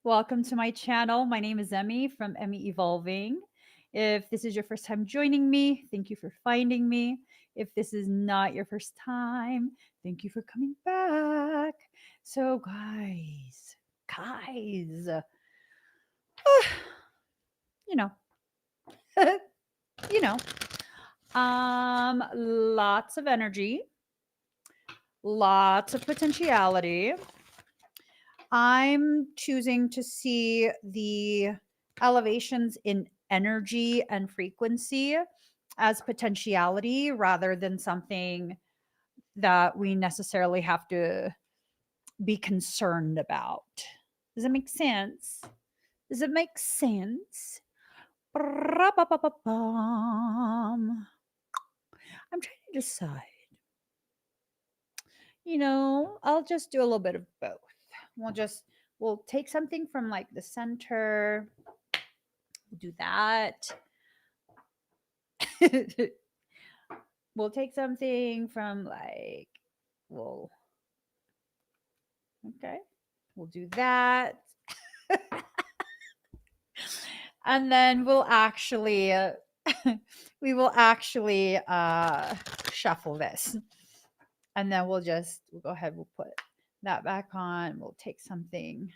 Welcome to my channel. My name is Emmy from Emmy Evolving. If this is your first time joining me, thank you for finding me. If this is not your first time, thank you for coming back. So, guys, you know, you know, lots of energy, lots of potentiality. I'm choosing to see the elevations in energy and frequency as potentiality rather than something that we necessarily have to be concerned about. Does it make sense? Does it make sense? Ba-ra-ba-ba-ba-bum. I'm trying to decide. I'll just do a little bit of both. We'll take something from like the center. We'll do that. We'll take something from okay, we'll do that. And then we will actually shuffle this. And then we'll go ahead, we'll put that back on. We'll take something.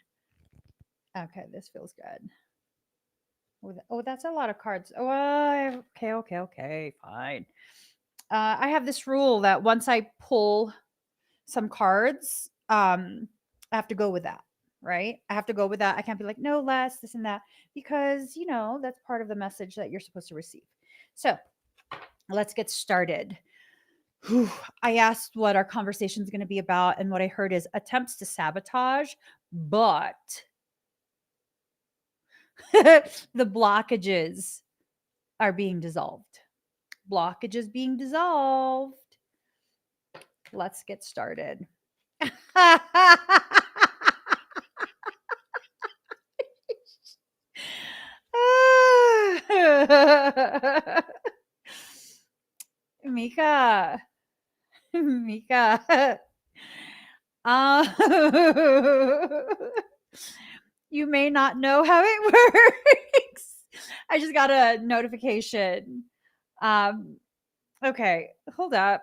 Okay, this feels good. Oh, that's a lot of cards. Oh, okay, fine. I have this rule that once I pull some cards, I have to go with that, right? I have to go with that. I can't be like, no, less, this and that, because, that's part of the message that you're supposed to receive. So let's get started. I asked what our conversation is going to be about, and what I heard is attempts to sabotage, but the blockages are being dissolved. Blockages being dissolved. Let's get started. Mika. Mika. You may not know how it works. I just got a notification. Okay, hold up.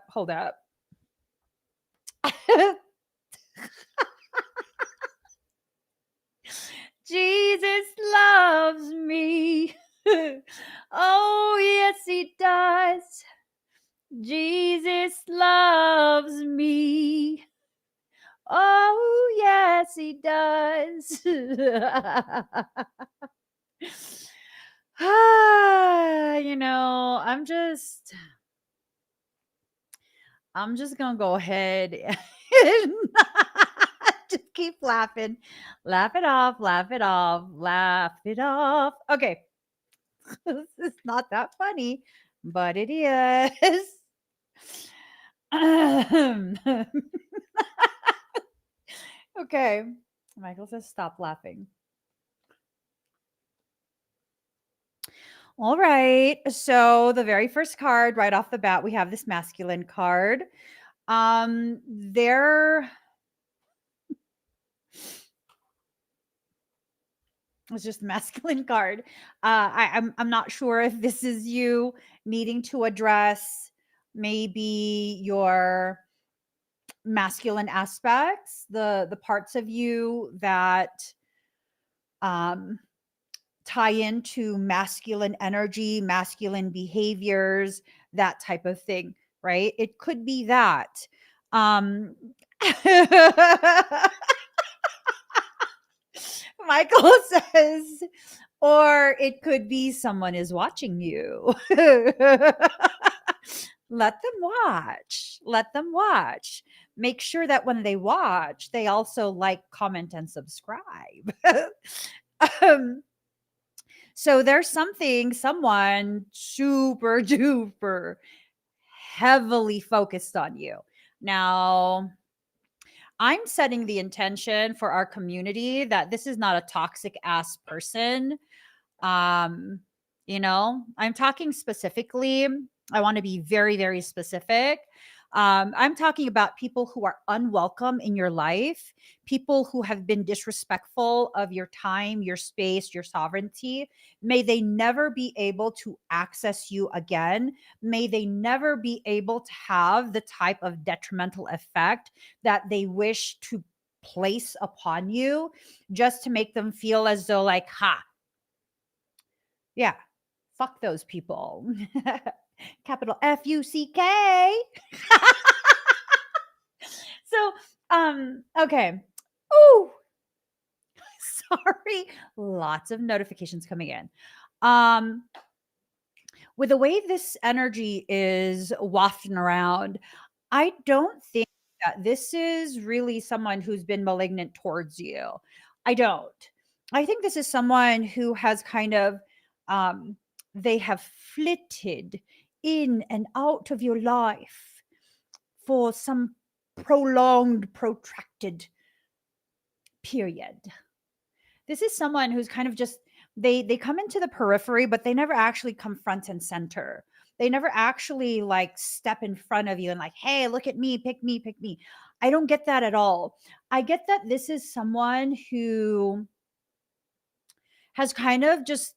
Jesus loves me. Oh, yes, he does. Jesus loves me. Oh, yes, he does. I'm just gonna go ahead and just keep laughing. Laugh it off. Okay. This is not that funny, but it is. Okay. Michael says stop laughing. All right. So the very first card right off the bat, we have this masculine card. There it's just a masculine card. I'm not sure if this is you needing to address maybe your masculine aspects, the parts of you that tie into masculine energy, masculine behaviors, that type of thing, right? It could be that. Michael says, or it could be someone is watching you. Let them watch. Make sure that when they watch, they also like, comment, and subscribe. So there's someone super duper heavily focused on you. Now, I'm setting the intention for our community that this is not a toxic ass person. I'm talking specifically. I want to be very, very specific. I'm talking about people who are unwelcome in your life, people who have been disrespectful of your time, your space, your sovereignty. May they never be able to access you again. May they never be able to have the type of detrimental effect that they wish to place upon you, just to make them feel as though, like, ha, yeah, fuck those people. Capital Fuck. So, okay. Oh, sorry. Lots of notifications coming in. With the way this energy is wafting around, I don't think that this is really someone who's been malignant towards you. I don't. I think this is someone who has kind of, um, they have flitted in and out of your life for some prolonged, protracted period. This is someone who's kind of just, they come into the periphery, but they never actually come front and center. They never actually like step in front of you and like, hey, look at me, pick me, pick me. I don't get that at all. I get that this is someone who has kind of just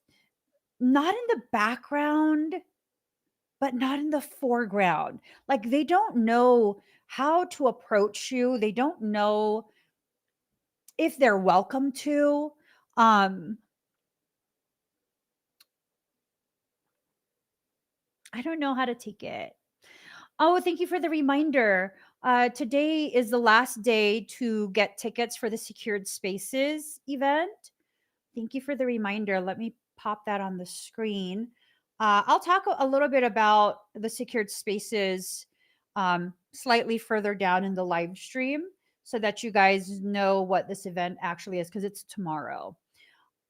not in the background, but not in the foreground. Like they don't know how to approach you. They don't know if they're welcome to. Um, I don't know how to take it. Oh, thank you for the reminder. Today is the last day to get tickets for the Secured Spaces event. Thank you for the reminder. Let me pop that on the screen. I'll talk a little bit about the Secured Spaces slightly further down in the live stream so that you guys know what this event actually is, because it's tomorrow.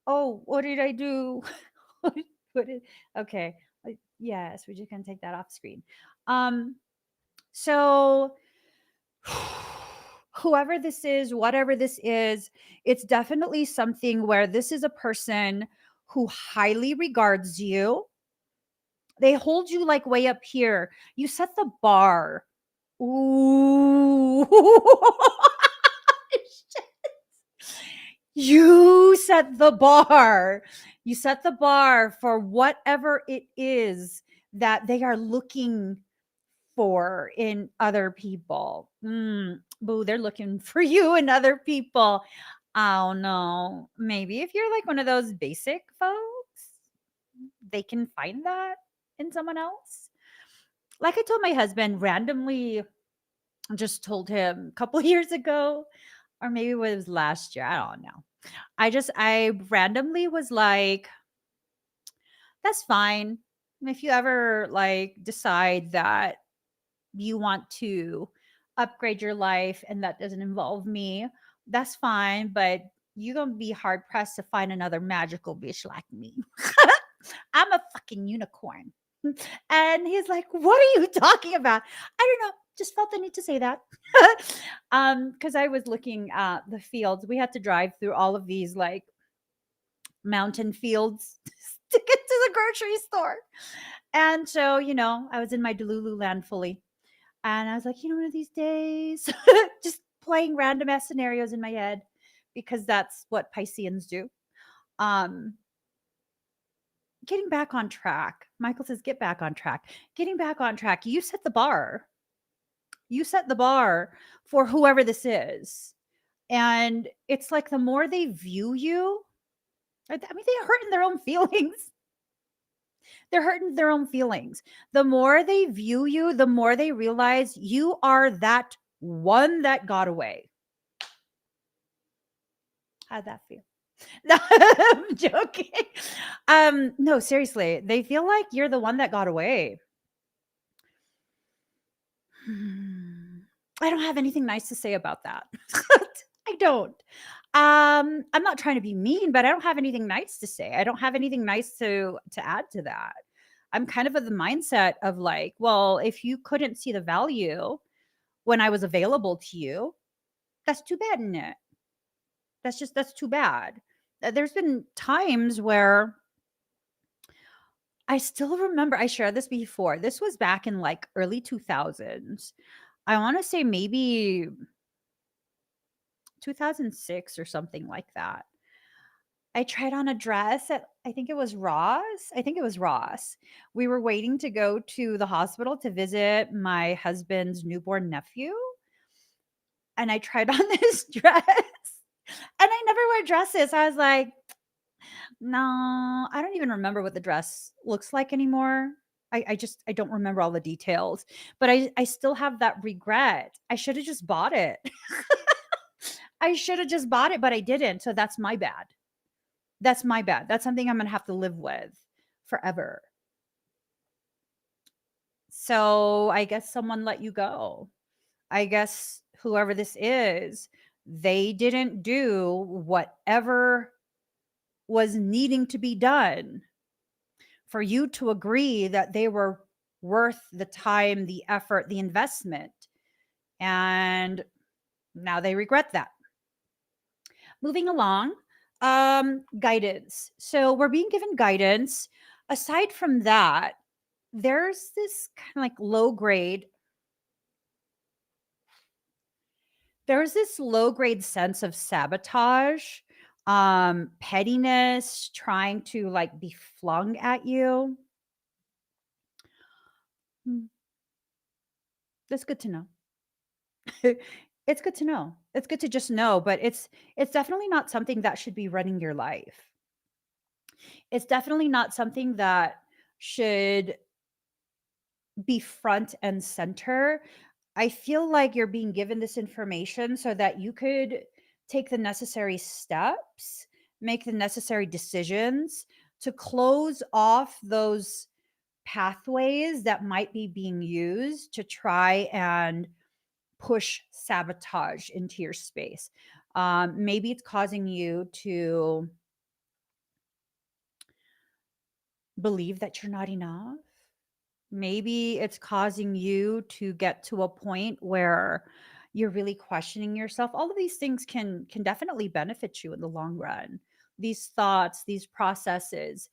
Oh, what did I do? what did, okay. Yes, we're just going to take that off screen. So whoever this is, whatever this is, it's definitely something where this is a person who highly regards you. They hold you like way up here. You set the bar. Ooh. You set the bar. You set the bar for whatever it is that they are looking for in other people. Boo, they're looking for you in other people. Oh no. Maybe if you're like one of those basic folks, they can find that in someone else. Like I told my husband randomly, just told him a couple years ago, or maybe it was last year. I don't know. I randomly was like, that's fine. If you ever like decide that you want to upgrade your life and that doesn't involve me, that's fine. But you're going to be hard pressed to find another magical bitch like me. I'm a fucking unicorn. And he's like, what are you talking about? I don't know. Just felt the need to say that. Because I was looking at the fields. We had to drive through all of these like mountain fields to get to the grocery store. And so, I was in my Delulu land fully. And I was like, one of these days, just playing random ass scenarios in my head because that's what Pisceans do. Um, Getting back on track. Michael says, get back on track. Getting back on track. You set the bar. You set the bar for whoever this is. And it's like the more they view you, I mean, they're hurting their own feelings. They're hurting their own feelings. The more they view you, the more they realize you are that one that got away. How'd that feel? No, I'm joking. No, seriously, they feel like you're the one that got away. I don't have anything nice to say about that. I don't. I'm not trying to be mean, but I don't have anything nice to say. I don't have anything nice to add to that. I'm kind of the mindset of like, well, if you couldn't see the value when I was available to you, that's too bad, isn't it? That's too bad. There's been times where I still remember I shared this before. This was back in like early 2000s. I want to say maybe 2006 or something like that. I tried on a dress at I think it was Ross. I think it was Ross. We were waiting to go to the hospital to visit my husband's newborn nephew, and I tried on this dress. And I never wear dresses. I was like, "No, I don't even remember what the dress looks like anymore." I don't remember all the details, but I still have that regret. I should have just bought it. I should have just bought it, but I didn't. So that's my bad. That's my bad. That's something I'm going to have to live with forever. So I guess someone let you go. I guess whoever this is, they didn't do whatever was needing to be done for you to agree that they were worth the time, the effort, the investment. And now they regret that. Moving along, guidance. So we're being given guidance. Aside from that, there's this kind of like low grade. There's this low grade sense of sabotage, pettiness, trying to like be flung at you. Hmm, that's good to know. It's good to know. It's good to just know, but it's definitely not something that should be running your life. It's definitely not something that should be front and center. I feel like you're being given this information so that you could take the necessary steps, make the necessary decisions to close off those pathways that might be being used to try and push sabotage into your space. Maybe it's causing you to believe that you're not enough. Maybe it's causing you to get to a point where you're really questioning yourself. All of these things can definitely benefit you in the long run. These thoughts, these processes.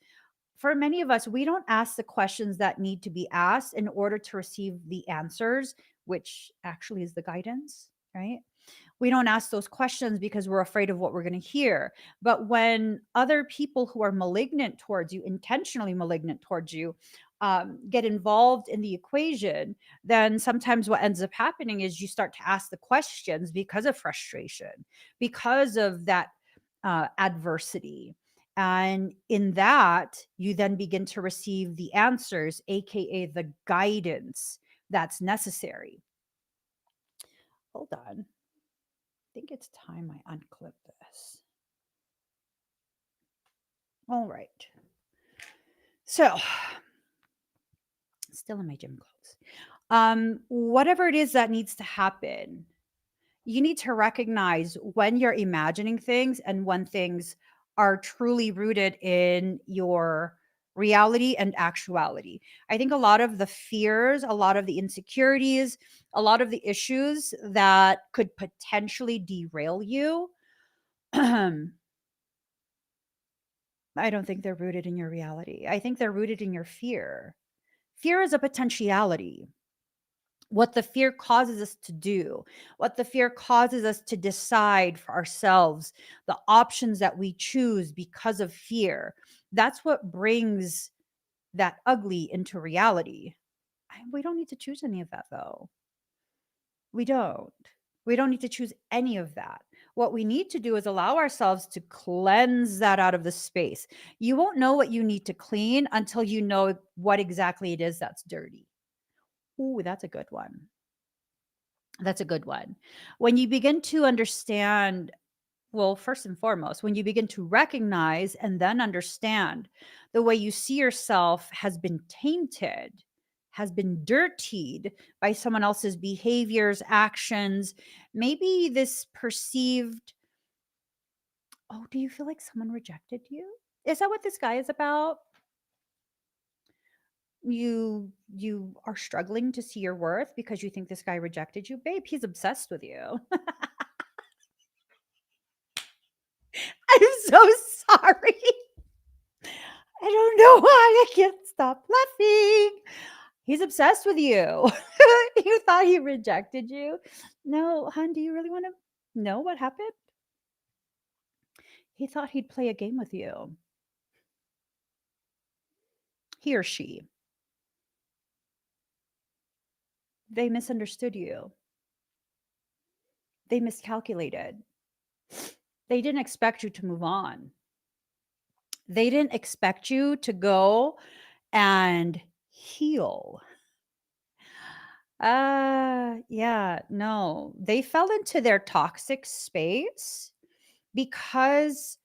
For many of us, we don't ask the questions that need to be asked in order to receive the answers, which actually is the guidance, right? We don't ask those questions because we're afraid of what we're going to hear. But when other people who are malignant towards you, intentionally malignant towards you, get involved in the equation, then sometimes what ends up happening is you start to ask the questions because of frustration, because of that adversity. And in that, you then begin to receive the answers, AKA the guidance that's necessary. Hold on. Think it's time I unclip this. All right. So, still in my gym clothes. Whatever it is that needs to happen, you need to recognize when you're imagining things and when things are truly rooted in your reality and actuality. I think a lot of the fears, a lot of the insecurities, a lot of the issues that could potentially derail you I don't think they're rooted in your reality. I think they're rooted in your fear. Fear is a potentiality. What the fear causes us to do, what the fear causes us to decide for ourselves, the options that we choose because of fear, that's what brings that ugly into reality. We don't need to choose any of that, though. We don't. We don't need to choose any of that. What we need to do is allow ourselves to cleanse that out of the space. You won't know what you need to clean until you know what exactly it is that's dirty. Ooh, that's a good one. That's a good one. When you begin to understand, well, first and foremost, when you begin to recognize and then understand the way you see yourself has been tainted, has been dirtied by someone else's behaviors, actions, maybe this perceived, oh, do you feel like someone rejected you? Is that what this guy is about? You are struggling to see your worth because you think this guy rejected you? Babe, he's obsessed with you. I'm so sorry. I don't know why I can't Stop laughing. He's obsessed with you. You thought he rejected you? No, hon, do you really want to know what happened? He thought he'd play a game with you. He or she. They misunderstood you. They miscalculated. They didn't expect you to move on. They didn't expect you to go and heal. Yeah, no. They fell into their toxic space because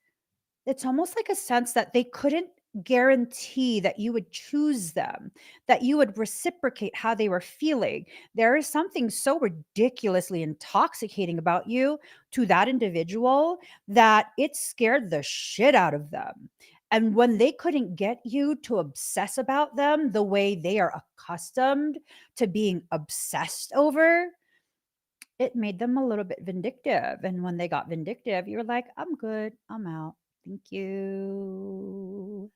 it's almost like a sense that they couldn't guarantee that you would choose them, that you would reciprocate how they were feeling. There is something so ridiculously intoxicating about you to that individual that it scared the shit out of them. And when they couldn't get you to obsess about them the way they are accustomed to being obsessed over, it made them a little bit vindictive. And when they got vindictive, you're like, I'm good, I'm out. Thank you.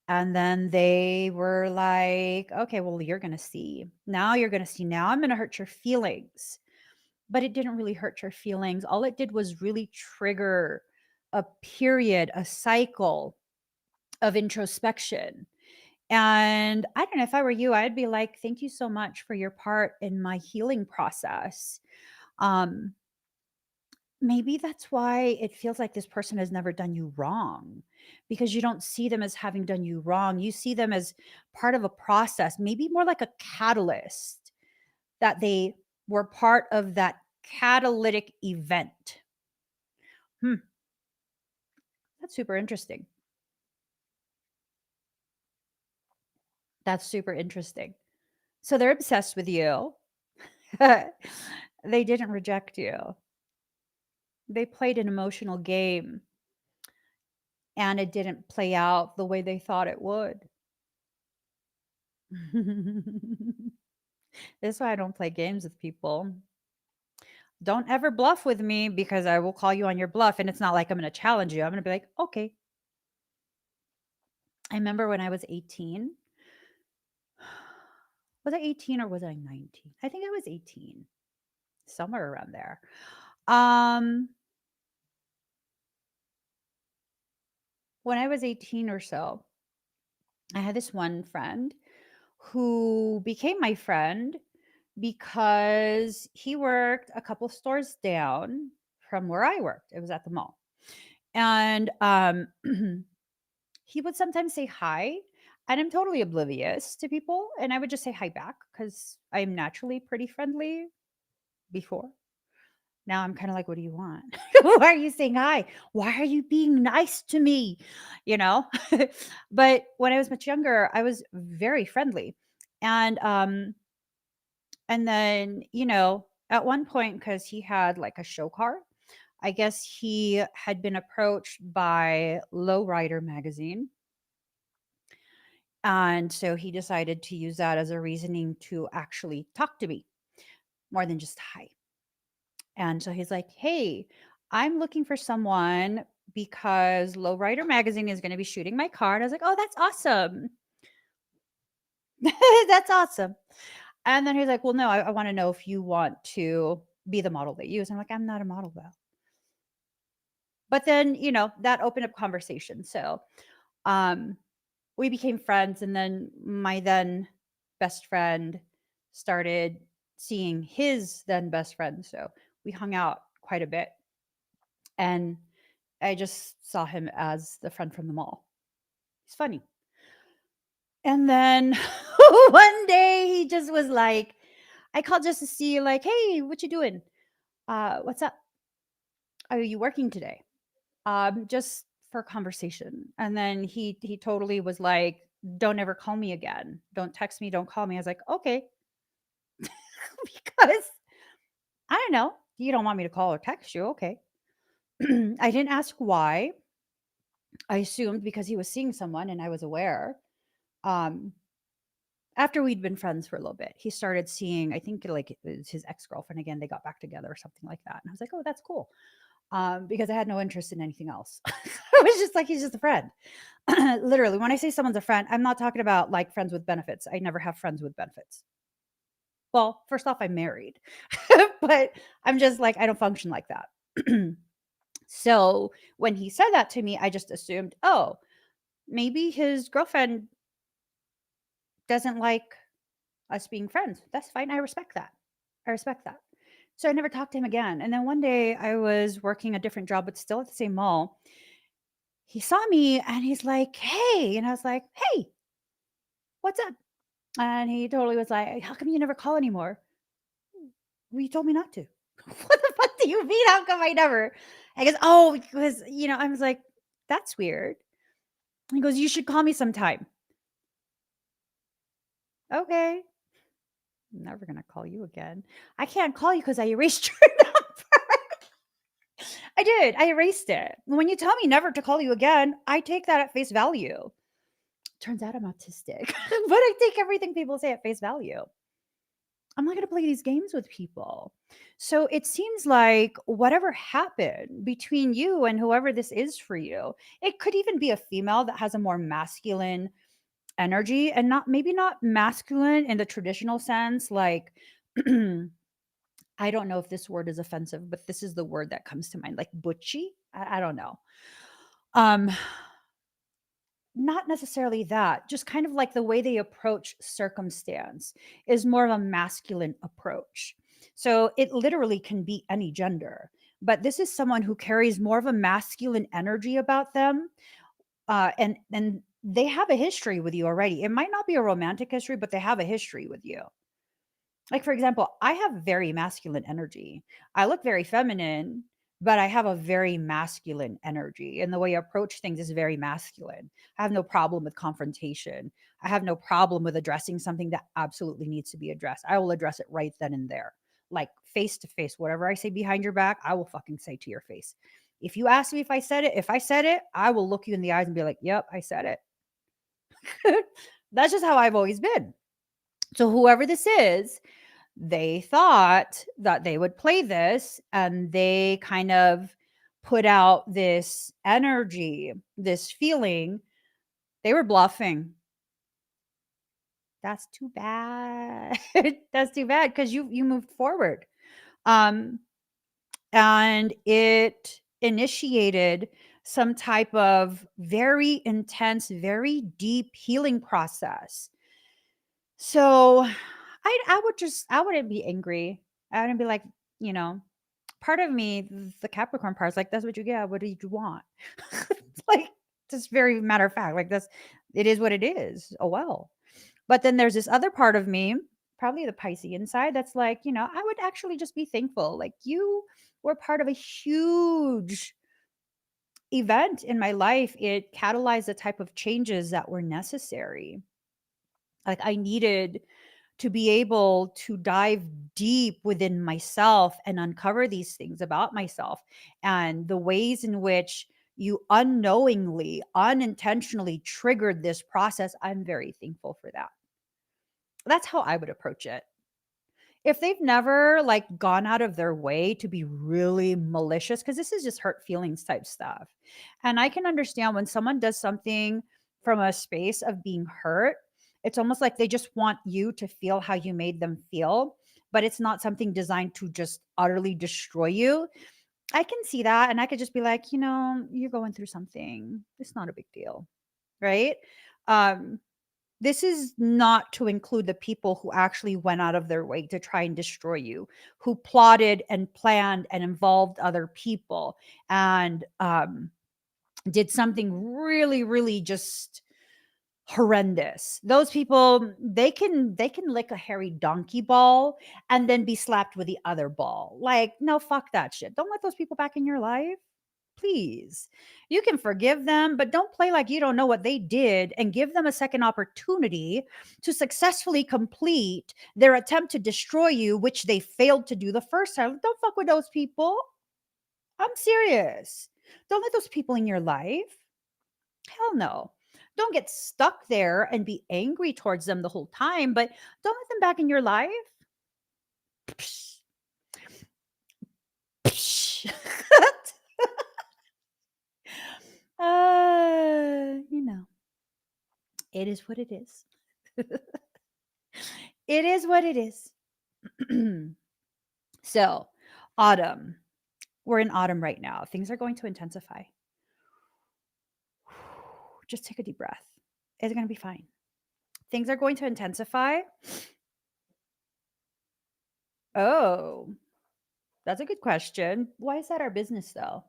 And then they were like, okay, well, you're going to see. Now you're going to see. Now I'm going to hurt your feelings. But it didn't really hurt your feelings. All it did was really trigger a period, a cycle of introspection. And I don't know, if I were you, I'd be like, thank you so much for your part in my healing process. Um, Maybe that's why it feels like this person has never done you wrong, because you don't see them as having done you wrong. You see them as part of a process, maybe more like a catalyst, that they were part of that catalytic event. That's super interesting. That's super interesting. So they're obsessed with you. They didn't reject you. They played an emotional game and it didn't play out the way they thought it would. This is why I don't play games with people. Don't ever bluff with me, because I will call you on your bluff. And it's not like I'm going to challenge you. I'm going to be like, okay. I remember when I was 18. Was I 18 or was I 19? I think I was 18, somewhere around there. When I was 18 or so, I had this one friend who became my friend because he worked a couple stores down from where I worked. It was at the mall. And he would sometimes say hi, and I'm totally oblivious to people. And I would just say hi back because I'm naturally pretty friendly before. Now I'm kind of like, what do you want? Why are you saying hi? Why are you being nice to me? You know? But when I was much younger, I was very friendly. And then, at one point, because he had like a show car, I guess he had been approached by Lowrider magazine. And so he decided to use that as a reasoning to actually talk to me more than just hi. And so he's like, hey, I'm looking for someone because Lowrider magazine is going to be shooting my car. And I was like, oh, that's awesome. That's awesome. And then he's like, well, no, I want to know if you want to be the model they use. I'm like, I'm not a model though. But then, that opened up conversation. So we became friends. And then my then best friend started seeing his then best friend. So we hung out quite a bit. And I just saw him as the friend from the mall. He's funny. And then one day he just was like, I called just to see, like, hey, what you doing? What's up? Are you working today? Just for conversation. And then he totally was like, don't ever call me again. Don't text me. Don't call me. I was like, okay. Because I don't know. You don't want me to call or text you. Okay. I didn't ask why. I assumed because he was seeing someone and I was aware. Um, After we'd been friends for a little bit, he started seeing, I think like it was his ex-girlfriend again. They got back together or something like that. And I was like, oh, that's cool. because I had no interest in anything else. I was just like, he's just a friend. Literally, when I say someone's a friend, I'm not talking about like friends with benefits. I never have friends with benefits. Well, first off, I'm married, but I'm just like, I don't function like that. So when he said that to me, I just assumed, oh, maybe his girlfriend doesn't like us being friends. That's fine. I respect that. I respect that. So I never talked to him again. And then one day I was working a different job, but still at the same mall. He saw me and he's like, hey. And I was like, hey, what's up? And he totally was like, how come you never call anymore? Well, you told me not to. What the fuck do you mean? How come I never? I goes, oh, because, I was like, that's weird. He goes, you should call me sometime. Okay. I'm never going to call you again. I can't call you because I erased your number. I did. I erased it. When you tell me never to call you again, I take that at face value. Turns out I'm autistic, but I take everything people say at face value. I'm not going to play these games with people. So it seems like whatever happened between you and whoever this is for you, it could even be a female that has a more masculine energy, and maybe not masculine in the traditional sense. Like, I don't know if this word is offensive, but this is the word that comes to mind, like butchy. I don't know. Um, Not necessarily that, just kind of like the way they approach circumstance is more of a masculine approach. So it literally can be any gender, but this is someone who carries more of a masculine energy about them. And they have a history with you already. It might not be a romantic history, but they have a history with you. Like, for example, I have very masculine energy. I look very feminine, but I have a very masculine energy. And the way I approach things is very masculine. I have no problem with confrontation. I have no problem with addressing something that absolutely needs to be addressed. I will address it right then and there, like face to face. Whatever I say behind your back, I will fucking say to your face. If you ask me if I said it, I will look you in the eyes and be like, yep, I said it. That's just how I've always been. So, whoever this is, they thought that they would play this and they kind of put out this energy, this feeling. They were bluffing. That's too bad. That's too bad because you moved forward. Um, and it initiated some type of very intense, very deep healing process. So I wouldn't be angry. I wouldn't be like, you know, part of me, the Capricorn part is like, that's what you get. What did you want? Like, just very matter of fact, like it is what it is. Oh well. But then there's this other part of me, probably the Piscean side, that's like, I would actually just be thankful. Like, you were part of a huge event in my life. It catalyzed the type of changes that were necessary. Like, I needed to be able to dive deep within myself and uncover these things about myself and the ways in which you unknowingly, unintentionally triggered this process. I'm very thankful for that. That's how I would approach it. If they've never like gone out of their way to be really malicious, because this is just hurt feelings type stuff. And I can understand when someone does something from a space of being hurt, it's almost like they just want you to feel how you made them feel, but it's not something designed to just utterly destroy you. I can see that. And I could just be like, you're going through something. It's not a big deal. Right. Um, this is not to include the people who actually went out of their way to try and destroy you, who plotted and planned and involved other people and did something really, really just horrendous. Those people, they can lick a hairy donkey ball and then be slapped with the other ball. Like, no, fuck that shit. Don't let those people back in your life. Please. You can forgive them, but don't play like you don't know what they did and give them a second opportunity to successfully complete their attempt to destroy you, which they failed to do the first time. Don't fuck with those people. I'm serious. Don't let those people in your life. Hell no. Don't get stuck there and be angry towards them the whole time, but don't let them back in your life. Psh, psh. It is what it is. It is what it is. So, autumn. We're in autumn right now. Things are going to intensify. Just take a deep breath. It's going to be fine. Things are going to intensify. Oh, that's a good question. Why is that our business, though?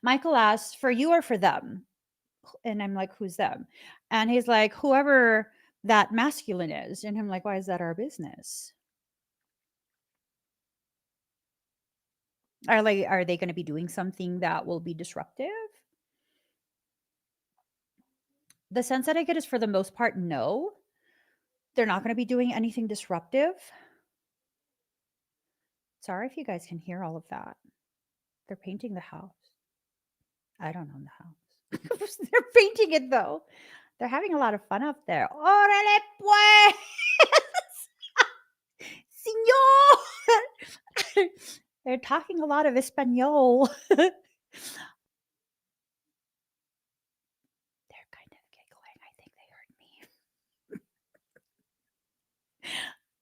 Michael asked, for you or for them? And I'm like, who's them? And he's like, whoever that masculine is. And I'm like, why is that our business? Are they going to be doing something that will be disruptive? The sense that I get is, for the most part, no. They're not going to be doing anything disruptive. Sorry if you guys can hear all of that. They're painting the house. I don't own the house. They're painting it, though. They're having a lot of fun up there. Órale pues! Señor! They're talking a lot of Espanol. They're kind of giggling. I think they heard me.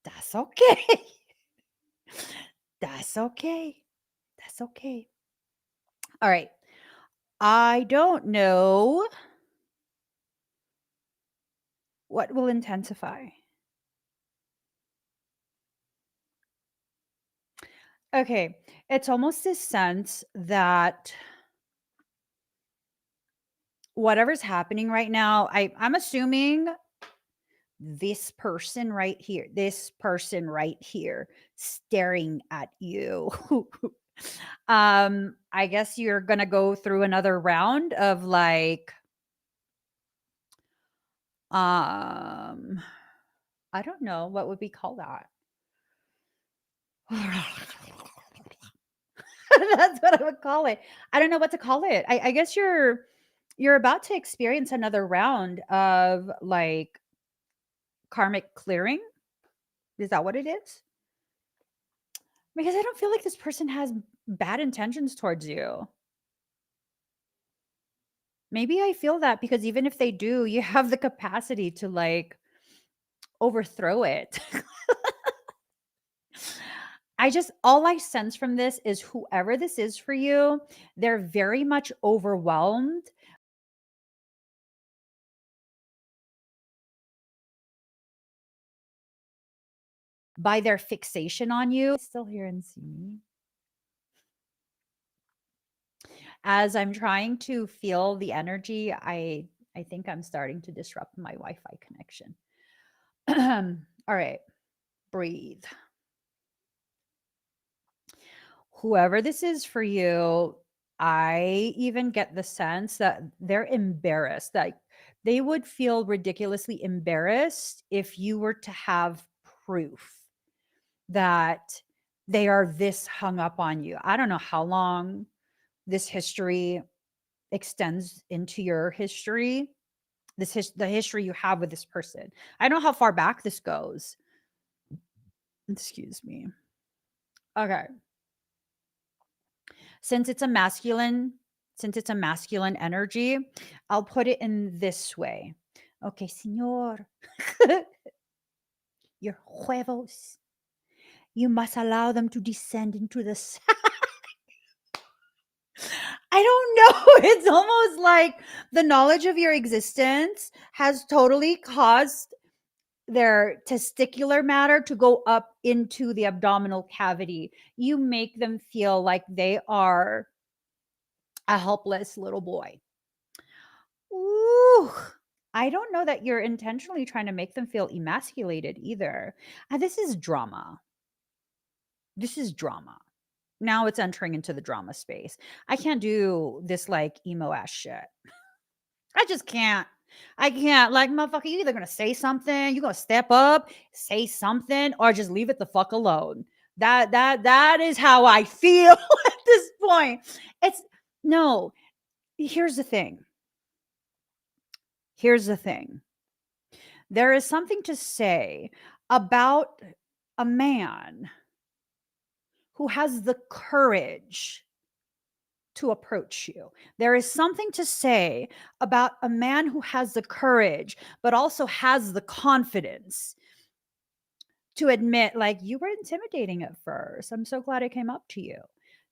That's okay. That's okay. That's okay. All right. I don't know what will intensify. Okay. It's almost this sense that whatever's happening right now, I'm assuming this person right here staring at you. I guess you're gonna go through another round of like I don't know what would we call that. That's what I would call it. I don't know what to call it. I guess you're about to experience another round of like karmic clearing. Is that what it is? Because I don't feel like this person has bad intentions towards you. Maybe I feel that because even if they do, you have the capacity to like overthrow it. All I sense from this is whoever this is for you, they're very much overwhelmed by their fixation on you. Still here and see me. As I'm trying to feel the energy, I think I'm starting to disrupt my Wi-Fi connection. All right, breathe. Whoever this is for you, I even get the sense that they're embarrassed, that they would feel ridiculously embarrassed if you were to have proof that they are this hung up on you. I don't know how long this history extends into your history, the history you have with this person. I don't know how far back this goes. Excuse me. Okay. Since it's a masculine energy, I'll put it in this way. Okay, señor. Your huevos. You must allow them to descend into the I don't know. It's almost like the knowledge of your existence has totally caused their testicular matter to go up into the abdominal cavity. You make them feel like they are a helpless little boy. Ooh, I don't know that you're intentionally trying to make them feel emasculated either. This is drama. This is drama. Now it's entering into the drama space. I can't do this like emo ass shit. I just can't. I can't. Like, motherfucker, you either gonna say something, you're gonna step up, say something, or just leave it the fuck alone. That is how I feel at this point. It's no. Here's the thing. Here's the thing. There is something to say about a man who has the courage to approach you. There is something to say about a man who has the courage, but also has the confidence to admit, like, you were intimidating at first. I'm so glad I came up to you.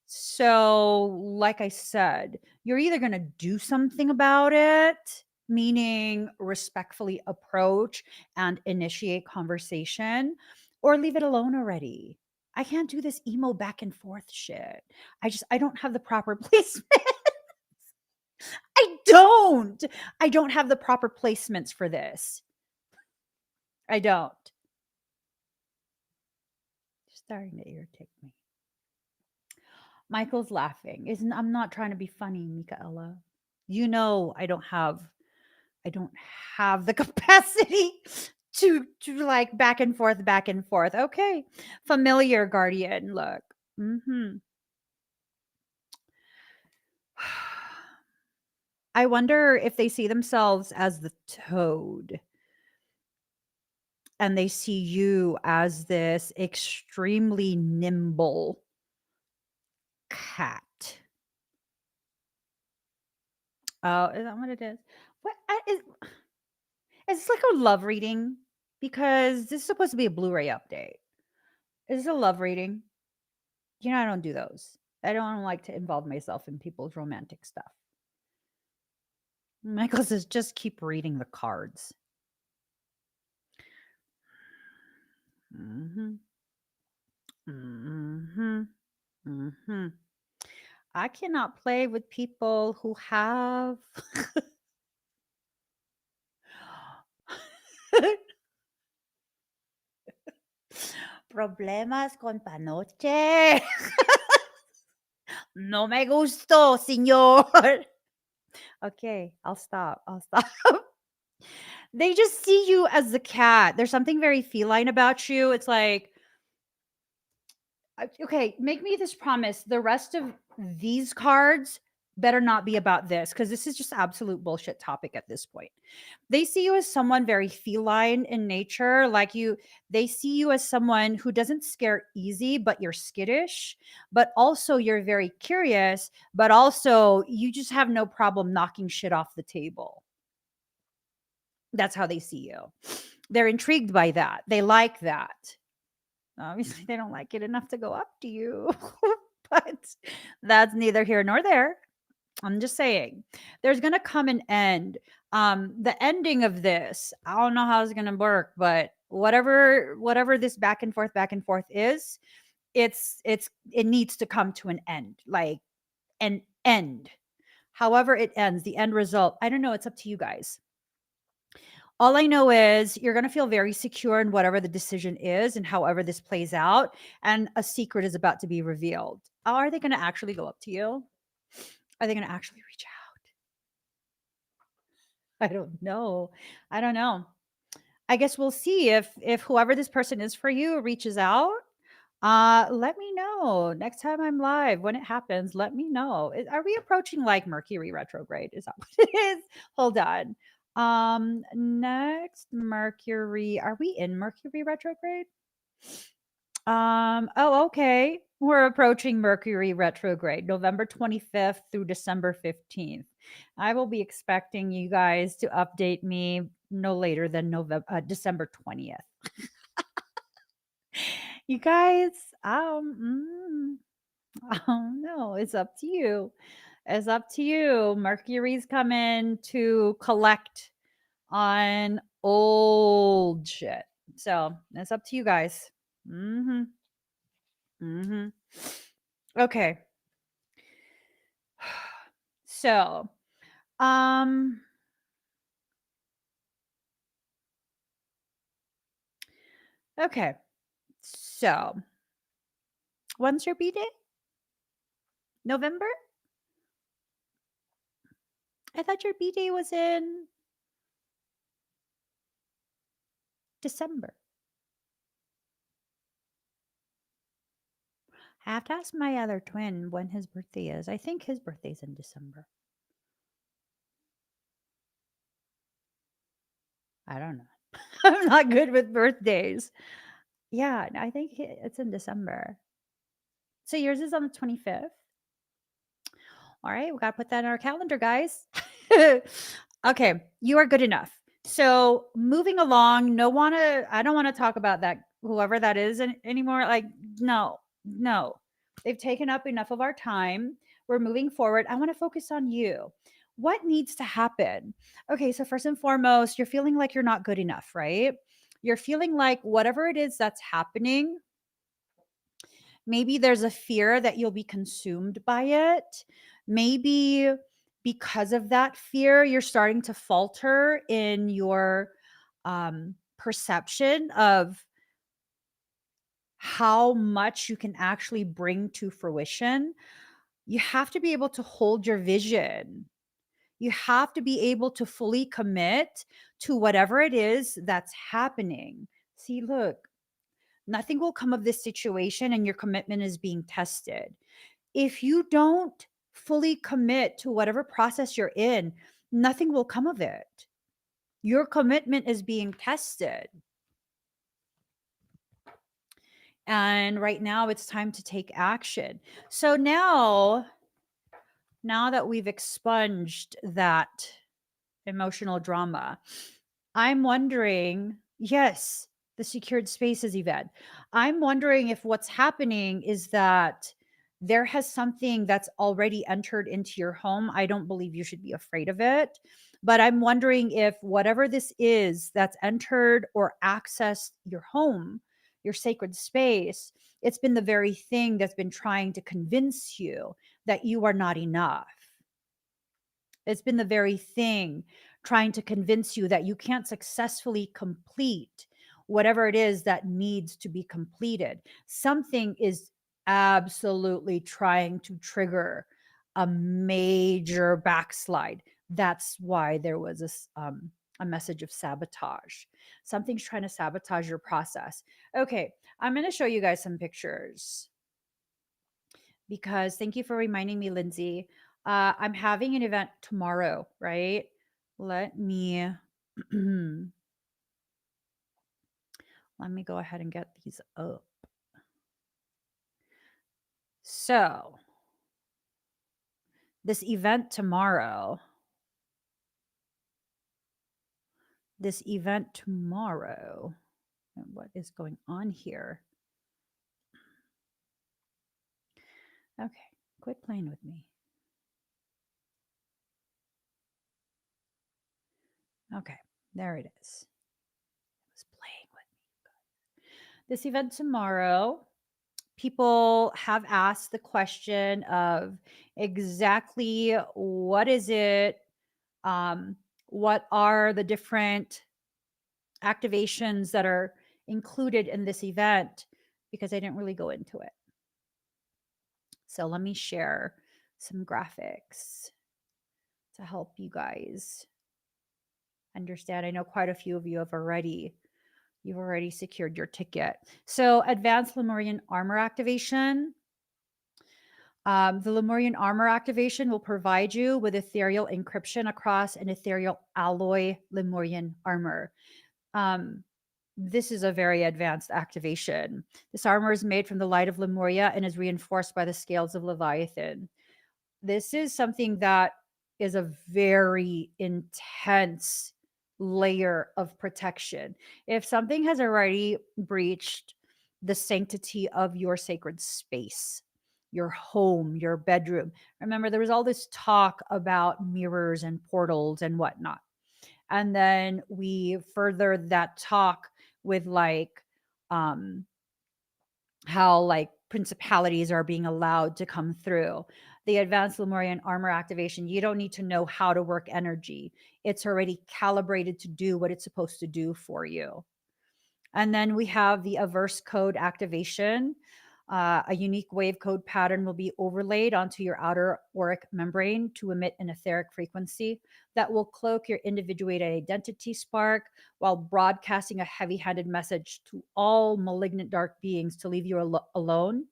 So, like I said, you're either going to do something about it, meaning respectfully approach and initiate conversation, or leave it alone already. I can't do this emo back and forth shit. I don't have the proper placement. I don't. I don't have the proper placements for this. I don't. You're starting to irritate me. Michael's laughing. Isn't I'm not trying to be funny, Michaela. You know I don't have the capacity to like back and forth, back and forth. Okay. Familiar guardian, look. I wonder if they see themselves as the toad and they see you as this extremely nimble cat. Oh, is that what it is? What is this like a love reading? Because this is supposed to be a Blu-ray update. Is this a love reading? You know, I don't do those. I don't like to involve myself in people's romantic stuff. Michael says, just keep reading the cards. Mm-hmm. Mm-hmm. Mm-hmm. I cannot play with people who have problemas con panoche. No me gustó, señor. Okay, I'll stop. They just see you as the cat. There's something very feline about you. It's like, okay, make me this promise. The rest of these cards better not be about this because this is just absolute bullshit topic at this point. They see you as someone very feline in nature. Like they see you as someone who doesn't scare easy, but you're skittish, but also you're very curious, but also you just have no problem knocking shit off the table. That's how they see you. They're intrigued by that. They like that. Obviously, they don't like it enough to go up to you, but that's neither here nor there. I'm just saying there's going to come an end. The ending of this, I don't know how it's going to work, but whatever this back and forth is, it needs to come to an end, like an end. However it ends, the end result, I don't know. It's up to you guys. All I know is you're going to feel very secure in whatever the decision is and however this plays out. And a secret is about to be revealed. Are they going to actually go up to you? Are they going to actually reach out? I don't know. I guess we'll see if whoever this person is for you reaches out. Let me know next time I'm live when it happens. Let me know. Are we approaching like Mercury retrograde? Is that what it is? Hold on. Next Mercury. Are we in Mercury retrograde? Oh, okay. We're approaching Mercury retrograde, November 25th through December 15th. I will be expecting you guys to update me no later than December 20th. You guys, I don't know. It's up to you. It's up to you. Mercury's coming to collect on old shit. So it's up to you guys. Mm-hmm. Mm-hmm. Okay. So, okay. So, when's your B-Day? November? I thought your B-Day was in December. I have to ask my other twin when his birthday is. I think his birthday's in December. I don't know. I'm not good with birthdays. Yeah, I think it's in December. So yours is on the 25th? All right, we got to put that in our calendar, guys. Okay, you are good enough. So moving along, I don't want to talk about that, whoever that is anymore. Like, no, no. They've taken up enough of our time. We're moving forward. I want to focus on you. What needs to happen? Okay, so first and foremost, you're feeling like you're not good enough, right? You're feeling like whatever it is that's happening, maybe there's a fear that you'll be consumed by it. Maybe because of that fear, you're starting to falter in your perception of how much you can actually bring to fruition. You have to be able to hold your vision. You have to be able to fully commit to whatever it is that's happening. See, look, nothing will come of this situation, and your commitment is being tested. If you don't fully commit to whatever process you're in, nothing will come of it. Your commitment is being tested. And right now it's time to take action. So now that we've expunged that emotional drama, I'm wondering, yes, the secured spaces event. I'm wondering if what's happening is that there has something that's already entered into your home. I don't believe you should be afraid of it, but I'm wondering if whatever this is that's entered or accessed your home, your sacred space, it's been the very thing that's been trying to convince you that you are not enough. It's been the very thing trying to convince you that you can't successfully complete whatever it is that needs to be completed. Something is absolutely trying to trigger a major backslide. That's why there was a message of sabotage. Something's trying to sabotage your process. Okay, I'm going to show you guys some pictures because thank you for reminding me, Lindsay. I'm having an event tomorrow, right? Let me let me go ahead and get these up. So, this event tomorrow, and what is going on here? Okay, quit playing with me. Okay, there it is. It was playing with me. This event tomorrow, people have asked the question of exactly what is it, what are the different activations that are included in this event, because I didn't really go into it. So let me share some graphics to help you guys understand. I know quite a few of you you've already secured your ticket. So advanced Lemurian armor activation. The Lemurian armor activation will provide you with ethereal encryption across an ethereal alloy Lemurian armor. This is a very advanced activation. This armor is made from the light of Lemuria and is reinforced by the scales of Leviathan. This is something that is a very intense layer of protection. If something has already breached the sanctity of your sacred space, your home, your bedroom, remember there was all this talk about mirrors and portals and whatnot. And then we furthered that talk with like how like principalities are being allowed to come through. The advanced Lemurian armor activation, you don't need to know how to work energy. It's already calibrated to do what it's supposed to do for you. And then we have the averse code activation. A unique wave code pattern will be overlaid onto your outer auric membrane to emit an etheric frequency that will cloak your individuated identity spark while broadcasting a heavy handed message to all malignant dark beings to leave you alone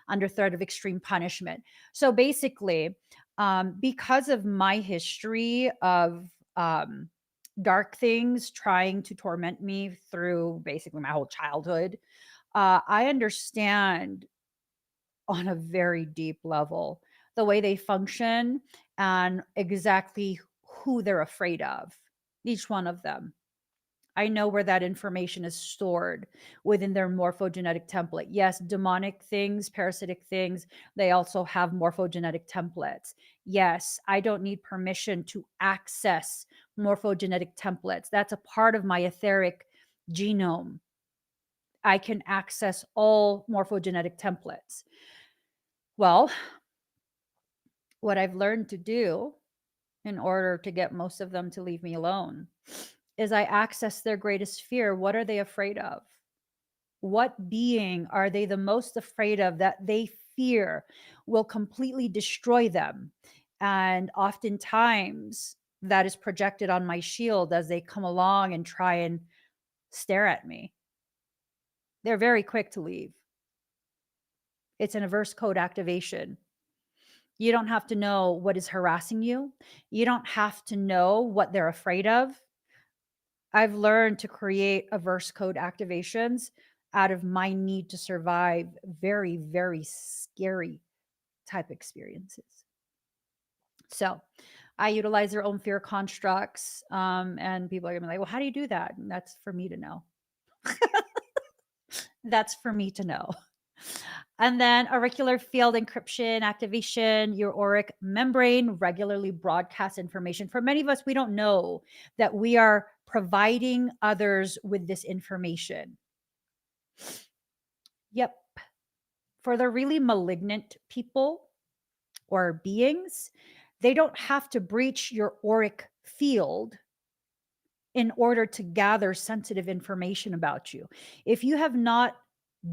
under threat of extreme punishment. So basically, because of my history of dark things trying to torment me through basically my whole childhood, I understand on a very deep level the way they function, and exactly who they're afraid of, each one of them. I know where that information is stored within their morphogenetic template. Yes, demonic things, parasitic things, they also have morphogenetic templates. Yes, I don't need permission to access morphogenetic templates. That's a part of my etheric genome. I can access all morphogenetic templates. Well, what I've learned to do in order to get most of them to leave me alone is I access their greatest fear. What are they afraid of? What being are they the most afraid of that they fear will completely destroy them? And oftentimes that is projected on my shield as they come along and try and stare at me. They're very quick to leave. It's an averse code activation. You don't have to know what is harassing you. You don't have to know what they're afraid of. I've learned to create averse code activations out of my need to survive very, very scary type experiences. So I utilize their own fear constructs. And people are gonna be like, well, how do you do that? And that's for me to know. That's for me to know. And then auricular field encryption activation, your auric membrane regularly broadcasts information. For many of us, we don't know that we are providing others with this information. Yep. For the really malignant people or beings, they don't have to breach your auric field in order to gather sensitive information about you. If you have not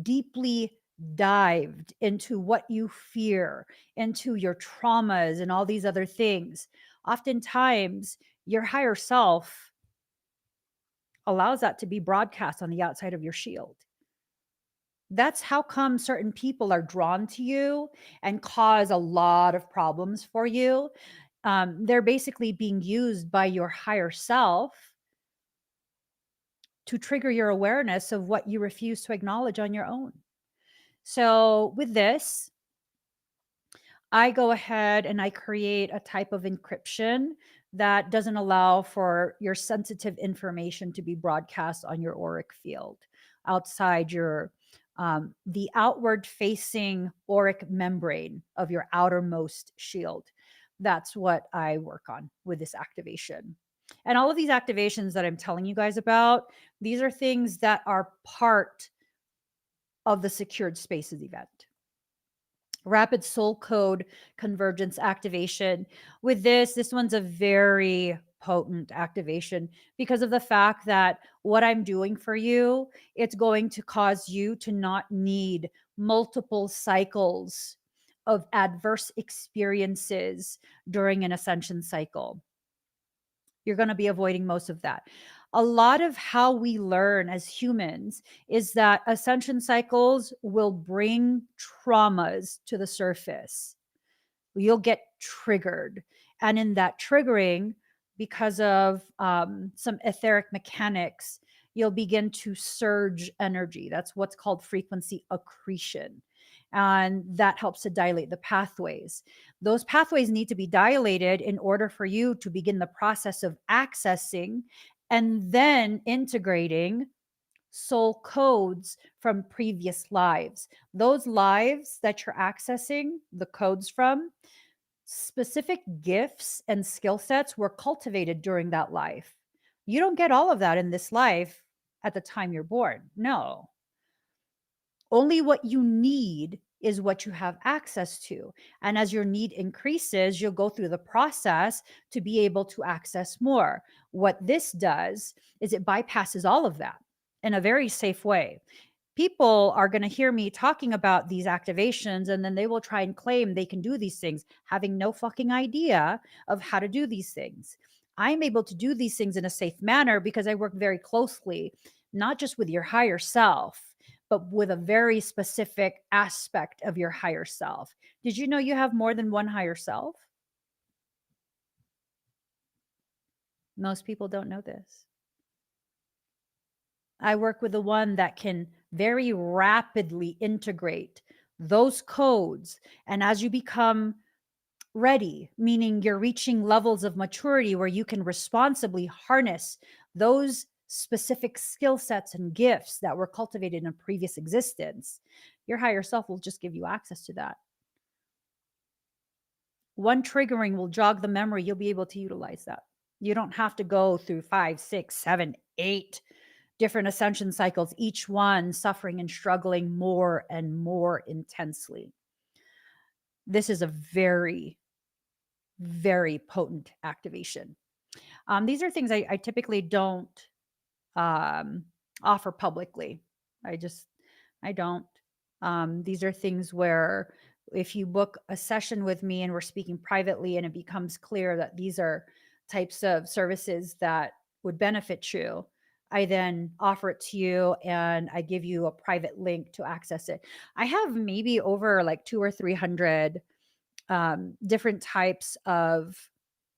deeply dived into what you fear, into your traumas and all these other things, oftentimes your higher self allows that to be broadcast on the outside of your shield. That's how come certain people are drawn to you and cause a lot of problems for you. They're basically being used by your higher self to trigger your awareness of what you refuse to acknowledge on your own. So with this, I go ahead and I create a type of encryption that doesn't allow for your sensitive information to be broadcast on your auric field outside your the outward facing auric membrane of your outermost shield. That's what I work on with this activation. And all of these activations that I'm telling you guys about, these are things that are part of the secured spaces event. Rapid soul code convergence activation. With this one's a very potent activation because of the fact that what I'm doing for you, it's going to cause you to not need multiple cycles of adverse experiences during an ascension cycle. You're going to be avoiding most of that. A lot of how we learn as humans is that ascension cycles will bring traumas to the surface. You'll get triggered. And in that triggering, because of some etheric mechanics, you'll begin to surge energy. That's what's called frequency accretion. And that helps to dilate the pathways. Those pathways need to be dilated in order for you to begin the process of accessing and then integrating soul codes from previous lives. Those lives that you're accessing the codes from, specific gifts and skill sets were cultivated during that life. You don't get all of that in this life at the time you're born. No. Only what you need is what you have access to. And as your need increases, you'll go through the process to be able to access more. What this does is it bypasses all of that in a very safe way. People are going to hear me talking about these activations and then they will try and claim they can do these things, having no fucking idea of how to do these things. I'm able to do these things in a safe manner because I work very closely, not just with your higher self, but with a very specific aspect of your higher self. Did you know you have more than one higher self? Most people don't know this. I work with the one that can very rapidly integrate those codes. And as you become ready, meaning you're reaching levels of maturity where you can responsibly harness those specific skill sets and gifts that were cultivated in a previous existence. Your higher self will just give you access to that. One triggering will jog the memory. You'll be able to utilize that. You don't have to go through 5, 6, 7, 8 different ascension cycles, each one suffering and struggling more and more intensely. This is a very, very potent activation. These are things I typically don't offer publicly. I don't. These are things where if you book a session with me and we're speaking privately and it becomes clear that these are types of services that would benefit you, I then offer it to you and I give you a private link to access it. I have maybe over like 200 or 300 different types of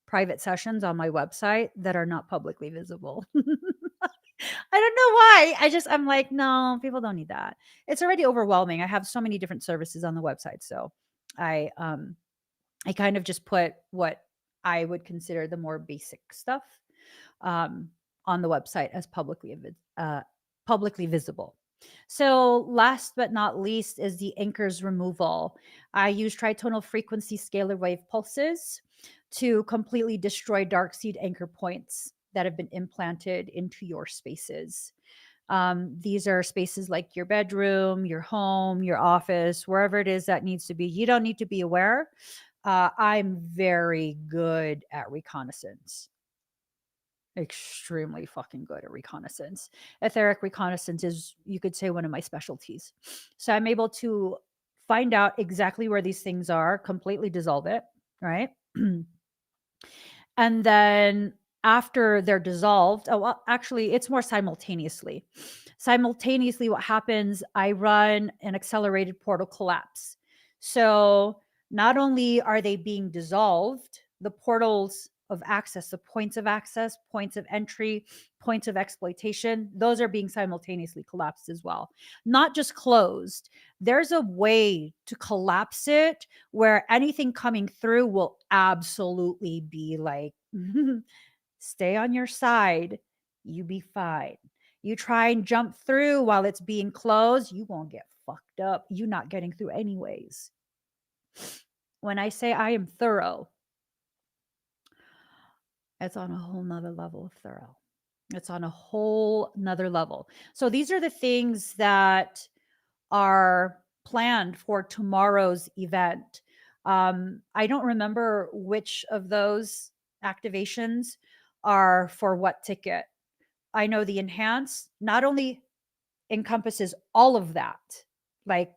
private sessions on my website that are not publicly visible. I don't know why. I'm like, no, people don't need that. It's already overwhelming. I have so many different services on the website. So I kind of just put what I would consider the more basic stuff um, on the website as publicly visible. So last but not least is the anchors removal. I use tritonal frequency scalar wave pulses to completely destroy dark seed anchor points that have been implanted into your spaces. These are spaces like your bedroom, your home, your office, wherever it is that needs to be. You don't need to be aware. I'm very good at reconnaissance. Extremely fucking good at reconnaissance. Etheric reconnaissance is, you could say, one of my specialties. So I'm able to find out exactly where these things are, completely dissolve it, right? And then after they're dissolved, oh, well, actually, it's more simultaneously. Simultaneously, what happens, I run an accelerated portal collapse. So not only are they being dissolved, the portals of access, the points of access, points of entry, points of exploitation, those are being simultaneously collapsed as well. Not just closed. There's a way to collapse it where anything coming through will absolutely be like, stay on your side, you be fine. You try and jump through while it's being closed, you won't get fucked up. You're not getting through anyways. When I say I am thorough, it's on a whole nother level of thorough. It's on a whole nother level. So these are the things that are planned for tomorrow's event. I don't remember which of those activations are for what ticket. I know the enhance not only encompasses all of that, like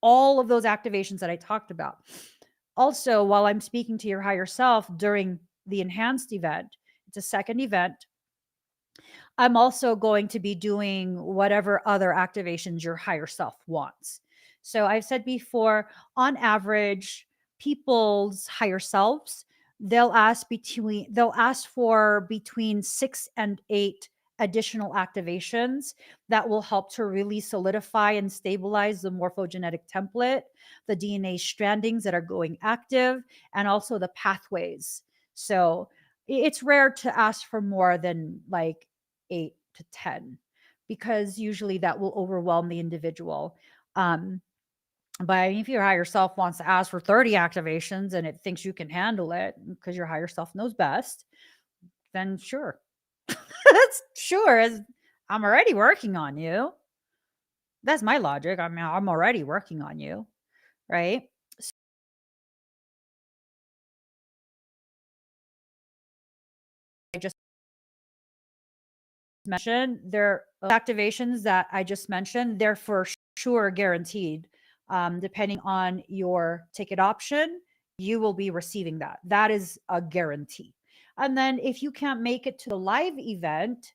all of those activations that I talked about. Also, while I'm speaking to your higher self during the enhanced event, it's a second event. I'm also going to be doing whatever other activations your higher self wants. So I've said before, on average, people's higher selves, they'll ask for between 6 and 8 additional activations that will help to really solidify and stabilize the morphogenetic template, the DNA strandings that are going active, and also the pathways. So it's rare to ask for more than like 8 to 10 because usually that will overwhelm the individual. But if your higher self wants to ask for 30 activations and it thinks you can handle it because your higher self knows best, then sure. That's sure. I'm already working on you. That's my logic. I mean, I'm already working on you, right? I just mentioned their activations that I just mentioned, they're for sure guaranteed. Depending on your ticket option, you will be receiving that. That is a guarantee. And then if you can't make it to the live event,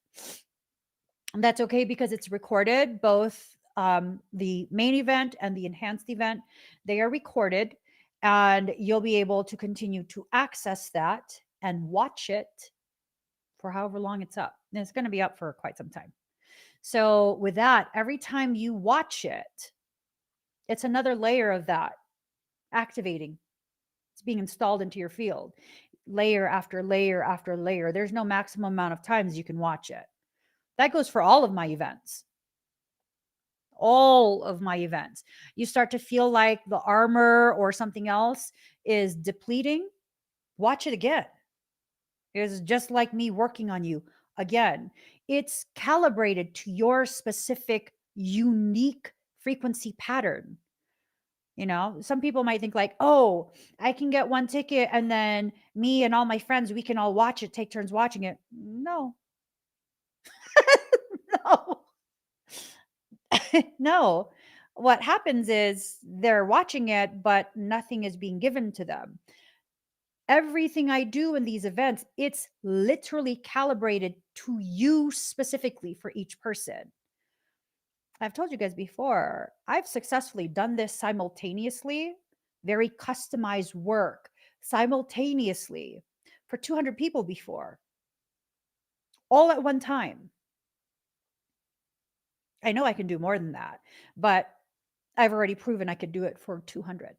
that's okay because it's recorded. Both the main event and the enhanced event, they are recorded, and you'll be able to continue to access that and watch it for however long it's up. And it's going to be up for quite some time. So with that, every time you watch it, it's another layer of that activating. It's being installed into your field, layer after layer after layer. There's no maximum amount of times you can watch it. That goes for all of my events. All of my events. You start to feel like the armor or something else is depleting, watch it again. It's just like me working on you again. It's calibrated to your specific, unique frequency pattern. You know, some people might think like, oh, I can get one ticket and then me and all my friends, we can all watch it, take turns watching it. No, no, no. What happens is they're watching it, but nothing is being given to them. Everything I do in these events, it's literally calibrated to you specifically for each person. I've told you guys before, I've successfully done this simultaneously, very customized work simultaneously for 200 people before, all at one time. I know I can do more than that, but I've already proven I could do it for 200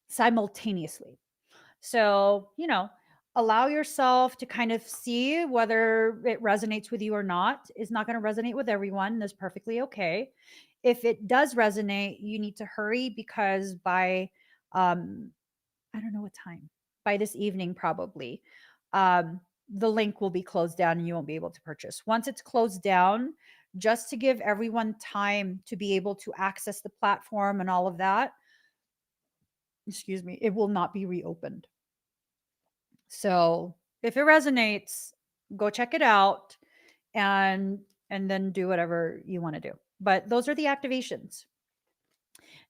simultaneously. So, allow yourself to kind of see whether it resonates with you or not. It's not going to resonate with everyone. That's perfectly okay. If it does resonate, you need to hurry because by, I don't know what time, by this evening, probably, the link will be closed down and you won't be able to purchase. Once it's closed down, just to give everyone time to be able to access the platform and all of that, excuse me, it will not be reopened. So if it resonates, go check it out and then do whatever you want to do. But those are the activations.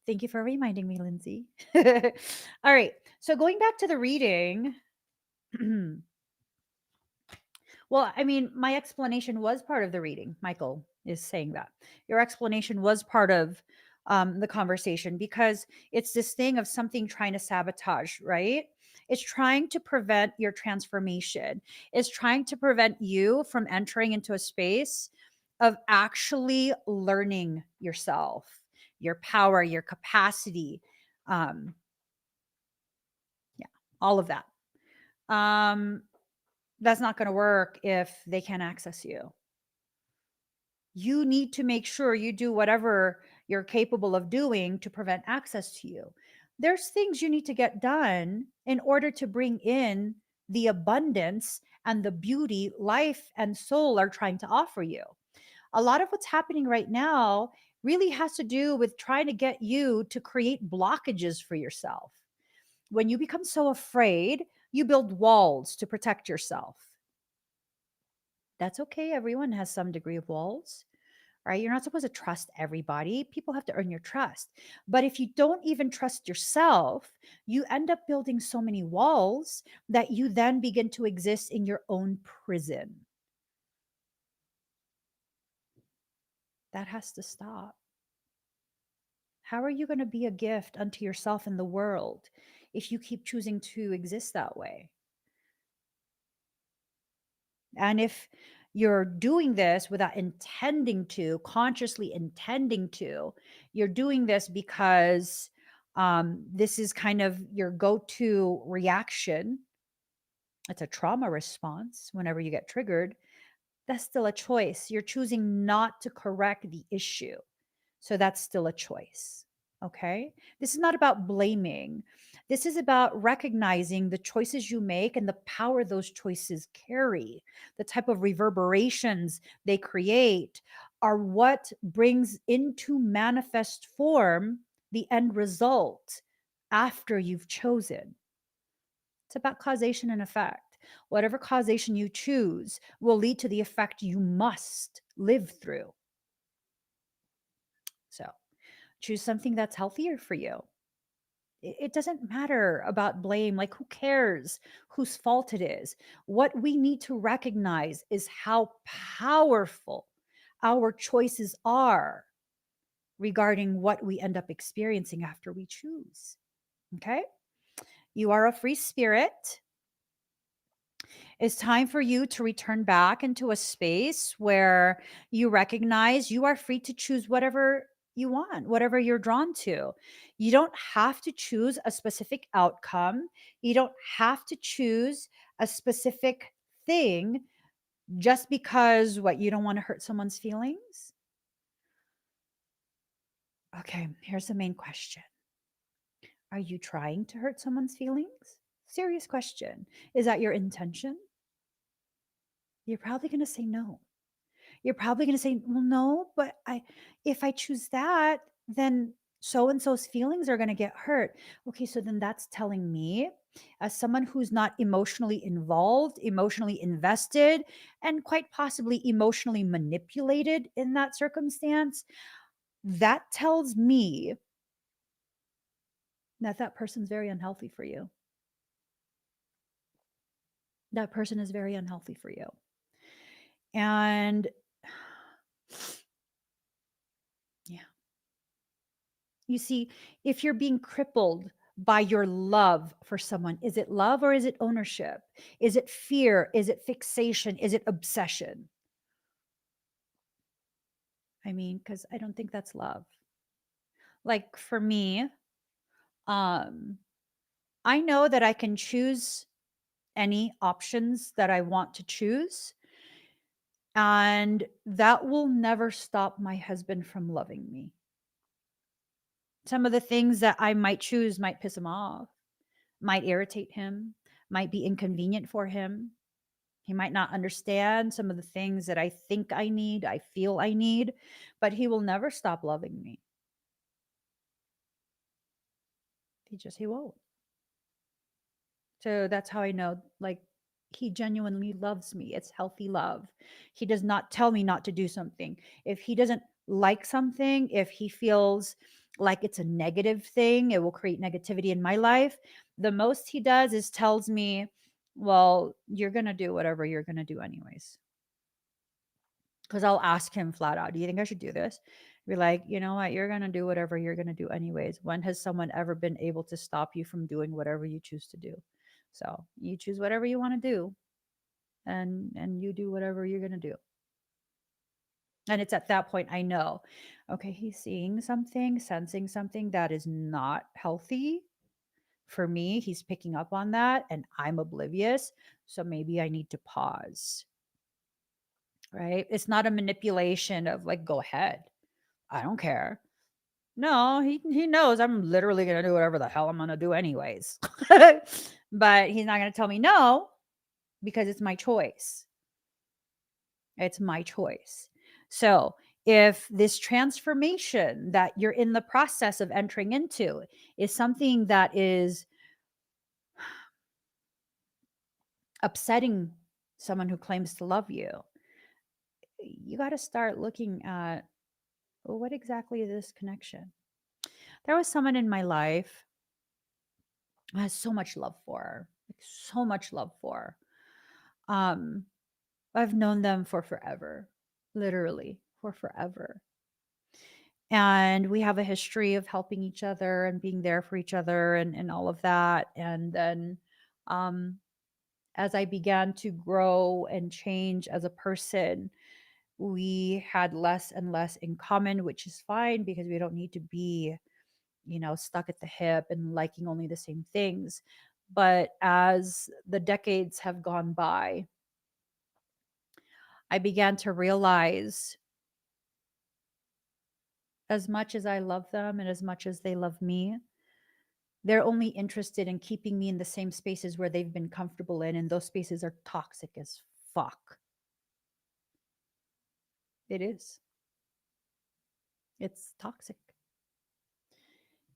Thank you for reminding me, Lindsay. All right. So going back to the reading, well, I mean, my explanation was part of the reading. Michael is saying that your explanation was part of the conversation because it's this thing of something trying to sabotage, right? It's trying to prevent your transformation. It's trying to prevent you from entering into a space of actually learning yourself, your power, your capacity. Um, yeah, all of that. That's not going to work if they can't access you. You need to make sure you do whatever you're capable of doing to prevent access to you. There's things you need to get done in order to bring in the abundance and the beauty life and soul are trying to offer you. A lot of what's happening right now really has to do with trying to get you to create blockages for yourself. When you become so afraid, you build walls to protect yourself. That's okay. Everyone has some degree of walls, right? You're not supposed to trust everybody. People have to earn your trust. But if you don't even trust yourself, you end up building so many walls that you then begin to exist in your own prison. That has to stop. How are you going to be a gift unto yourself and the world if you keep choosing to exist that way? And if you're doing this without intending to, consciously intending to, you're doing this because this is kind of your go to reaction. It's a trauma response whenever you get triggered. That's still a choice. You're choosing not to correct the issue. So that's still a choice. Okay. This is not about blaming. This is about recognizing the choices you make and the power those choices carry. The type of reverberations they create are what brings into manifest form the end result after you've chosen. It's about causation and effect. Whatever causation you choose will lead to the effect you must live through. So choose something that's healthier for you. It doesn't matter about blame. Like, who cares whose fault it is? What we need to recognize is how powerful our choices are regarding what we end up experiencing after we choose. Okay? You are a free spirit. It's time for you to return back into a space where you recognize you are free to choose whatever you want, whatever you're drawn to. You don't have to choose a specific outcome. You don't have to choose a specific thing just because what you don't want to hurt someone's feelings. Okay, here's the main question. Are you trying to hurt someone's feelings? Serious question. Is that your intention? You're probably going to say no. You're probably going to say, well, no, but if I choose that, then so and so's feelings are going to get hurt. Okay, so then that's telling me, as someone who's not emotionally involved, emotionally invested, and quite possibly emotionally manipulated in that circumstance, that tells me that that person's very unhealthy for you. That person is very unhealthy for you. And yeah. You see, if you're being crippled by your love for someone, is it love or is it ownership? Is it fear? Is it fixation? Is it obsession? I mean, because I don't think that's love. Like for me, um, I know that I can choose any options that I want to choose, and that will never stop my husband from loving me. Some of the things that I might choose might piss him off, might irritate him, might be inconvenient for him. He might not understand some of the things that I think I need, I feel I need, but he will never stop loving me. He won't. So that's how I know, like, he genuinely loves me. It's healthy love. He does not tell me not to do something. If he doesn't like something, if he feels like it's a negative thing, it will create negativity in my life. The most he does is tells me, well, you're going to do whatever you're going to do anyways. Because I'll ask him flat out, do you think I should do this? Be like, you know what? You're going to do whatever you're going to do anyways. When has someone ever been able to stop you from doing whatever you choose to do? So you choose whatever you want to do, and you do whatever you're going to do. And it's at that point I know, okay, he's seeing something, sensing something that is not healthy for me. He's picking up on that and I'm oblivious. So maybe I need to pause. Right? It's not a manipulation of like, go ahead. I don't care. No, he knows I'm literally going to do whatever the hell I'm going to do anyways. But he's not going to tell me no because it's my choice. It's my choice. So, if this transformation that you're in the process of entering into is something that is upsetting someone who claims to love you, you got to start looking at, well, what exactly is this connection? There was someone in my life I had so much love for, like so much love for. Um, I've known them for forever, literally for forever. And we have a history of helping each other and being there for each other and all of that. And then um, as I began to grow and change as a person, we had less and less in common, which is fine because we don't need to be, stuck at the hip and liking only the same things. But as the decades have gone by, I began to realize, as much as I love them and as much as they love me, they're only interested in keeping me in the same spaces where they've been comfortable in, and those spaces are toxic as fuck. It is. It's toxic.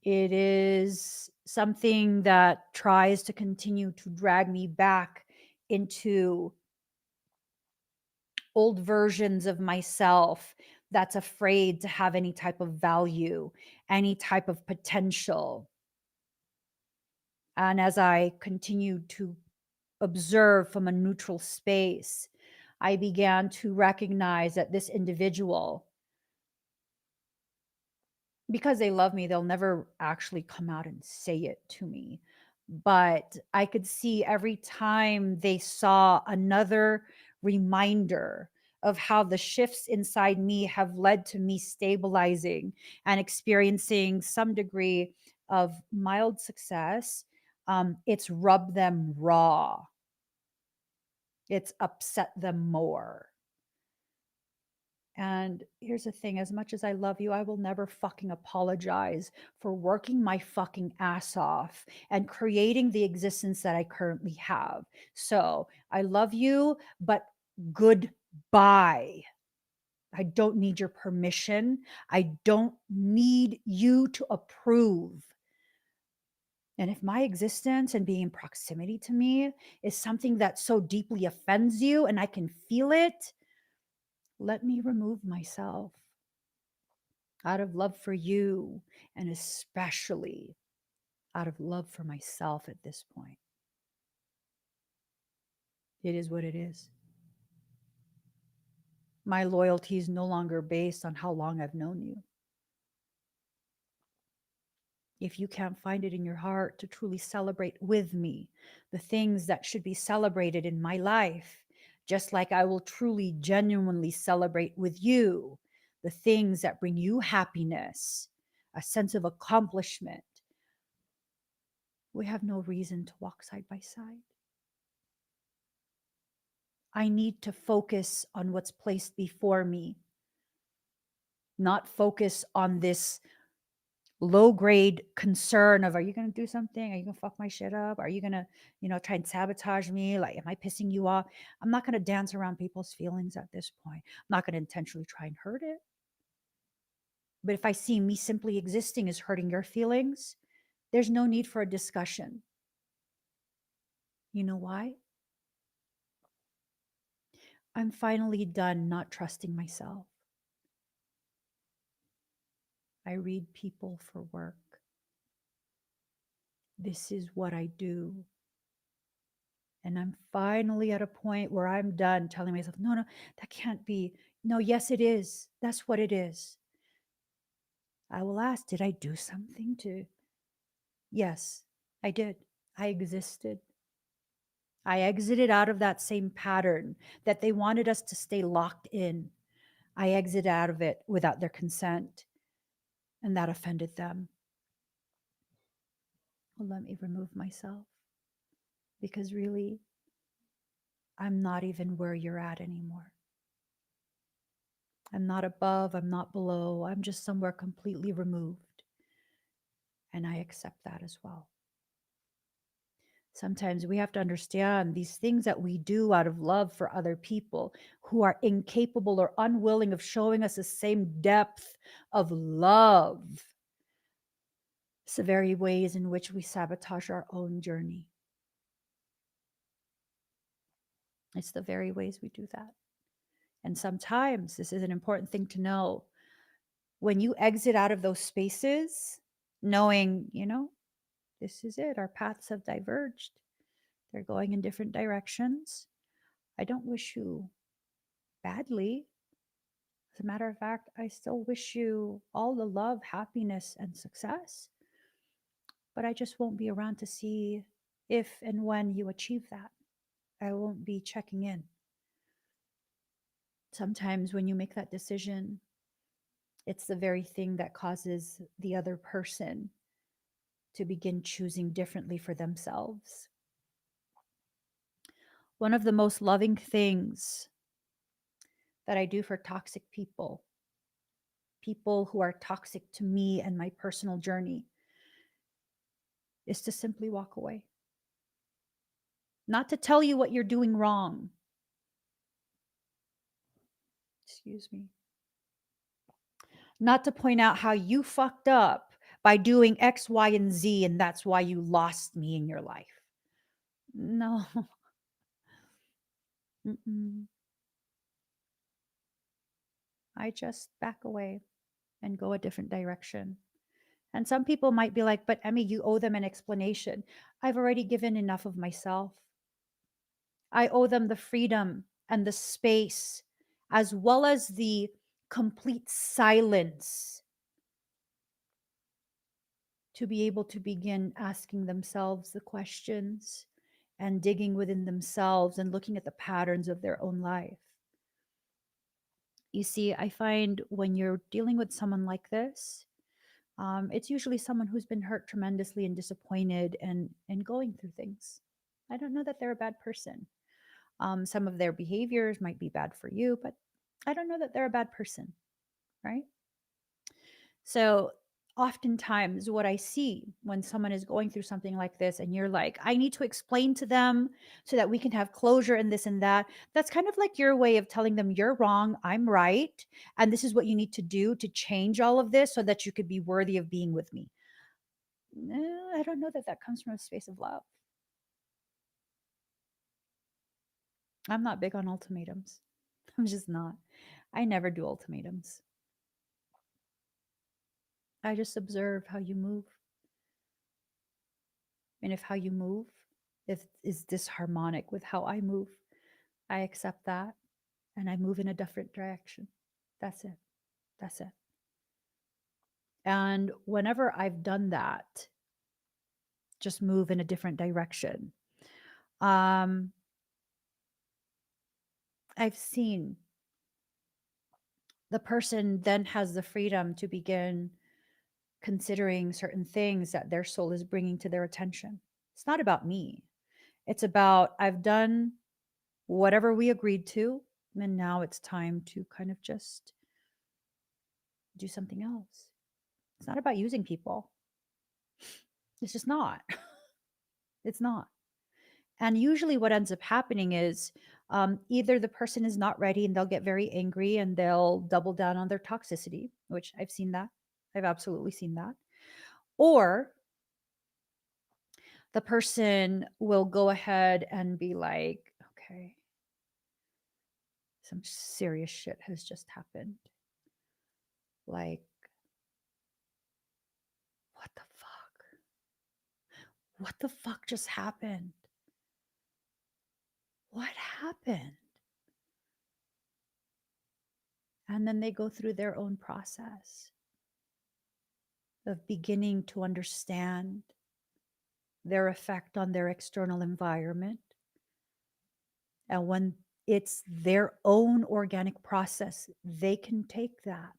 It is something that tries to continue to drag me back into old versions of myself that's afraid to have any type of value, any type of potential. And as I continued to observe from a neutral space, I began to recognize that this individual, because they love me, they'll never actually come out and say it to me. But I could see every time they saw another reminder of how the shifts inside me have led to me stabilizing and experiencing some degree of mild success, it's rubbed them raw. It's upset them more. And here's the thing, as much as I love you, I will never fucking apologize for working my fucking ass off and creating the existence that I currently have. So I love you, but goodbye. I don't need your permission. I don't need you to approve. And if my existence and being in proximity to me is something that so deeply offends you and I can feel it, let me remove myself out of love for you, and especially out of love for myself at this point. It is what it is. My loyalty is no longer based on how long I've known you. If you can't find it in your heart to truly celebrate with me the things that should be celebrated in my life, just like I will truly, genuinely celebrate with you the things that bring you happiness, a sense of accomplishment, we have no reason to walk side by side. I need to focus on what's placed before me, not focus on this low grade concern of, are you going to do something? Are you going to fuck my shit up? Are you going to, try and sabotage me? Like, am I pissing you off? I'm not going to dance around people's feelings at this point. I'm not going to intentionally try and hurt it. But if I see me simply existing as hurting your feelings, there's no need for a discussion. You know why? I'm finally done not trusting myself. I read people for work. This is what I do. And I'm finally at a point where I'm done telling myself, no, that can't be. No, yes, it is. That's what it is. I will ask, did I do something to? Yes, I did. I existed. I exited out of that same pattern that they wanted us to stay locked in. I exited out of it without their consent, and that offended them. Well, let me remove myself, because really, I'm not even where you're at anymore. I'm not above, I'm not below, I'm just somewhere completely removed. And I accept that as well. Sometimes we have to understand these things that we do out of love for other people who are incapable or unwilling of showing us the same depth of love. It's the very ways in which we sabotage our own journey. It's the very ways we do that. And sometimes, this is an important thing to know, when you exit out of those spaces, knowing, this is it, our paths have diverged, they're going in different directions. I don't wish you badly. As a matter of fact, I still wish you all the love, happiness, and success. But I just won't be around to see if and when you achieve that. I won't be checking in. Sometimes when you make that decision, it's the very thing that causes the other person to begin choosing differently for themselves. One of the most loving things that I do for toxic people, people who are toxic to me and my personal journey, is to simply walk away. Not to tell you what you're doing wrong. Excuse me. Not to point out how you fucked up by doing X, Y, and Z, and that's why you lost me in your life. No. Mm-mm. I just back away and go a different direction. And some people might be like, but Emmy, you owe them an explanation. I've already given enough of myself. I owe them the freedom and the space, as well as the complete silence, to be able to begin asking themselves the questions and digging within themselves and looking at the patterns of their own life. You see, I find when you're dealing with someone like this, it's usually someone who's been hurt tremendously and disappointed and going through things. I don't know that they're a bad person. Some of their behaviors might be bad for you, but I don't know that they're a bad person, right? So, oftentimes, what I see when someone is going through something like this, and you're like, I need to explain to them so that we can have closure and this and that, that's kind of like your way of telling them, you're wrong, I'm right. And this is what you need to do to change all of this so that you could be worthy of being with me. No, I don't know that that comes from a space of love. I'm not big on ultimatums. I'm just not. I never do ultimatums. I just observe how you move. And if how you move if is disharmonic with how I move, I accept that and I move in a different direction. That's it. That's it. And whenever I've done that, just move in a different direction. Um, I've seen the person then has the freedom to begin considering certain things that their soul is bringing to their attention. It's not about me. It's about I've done whatever we agreed to, and now it's time to kind of just do something else. It's not about using people. It's just not. It's not. And usually, what ends up happening is either the person is not ready and they'll get very angry and they'll double down on their toxicity, which I've seen that. I've absolutely seen that. Or the person will go ahead and be like, okay, some serious shit has just happened. Like, what the fuck? What the fuck just happened? What happened? And then they go through their own process of beginning to understand their effect on their external environment. And when it's their own organic process, they can take that.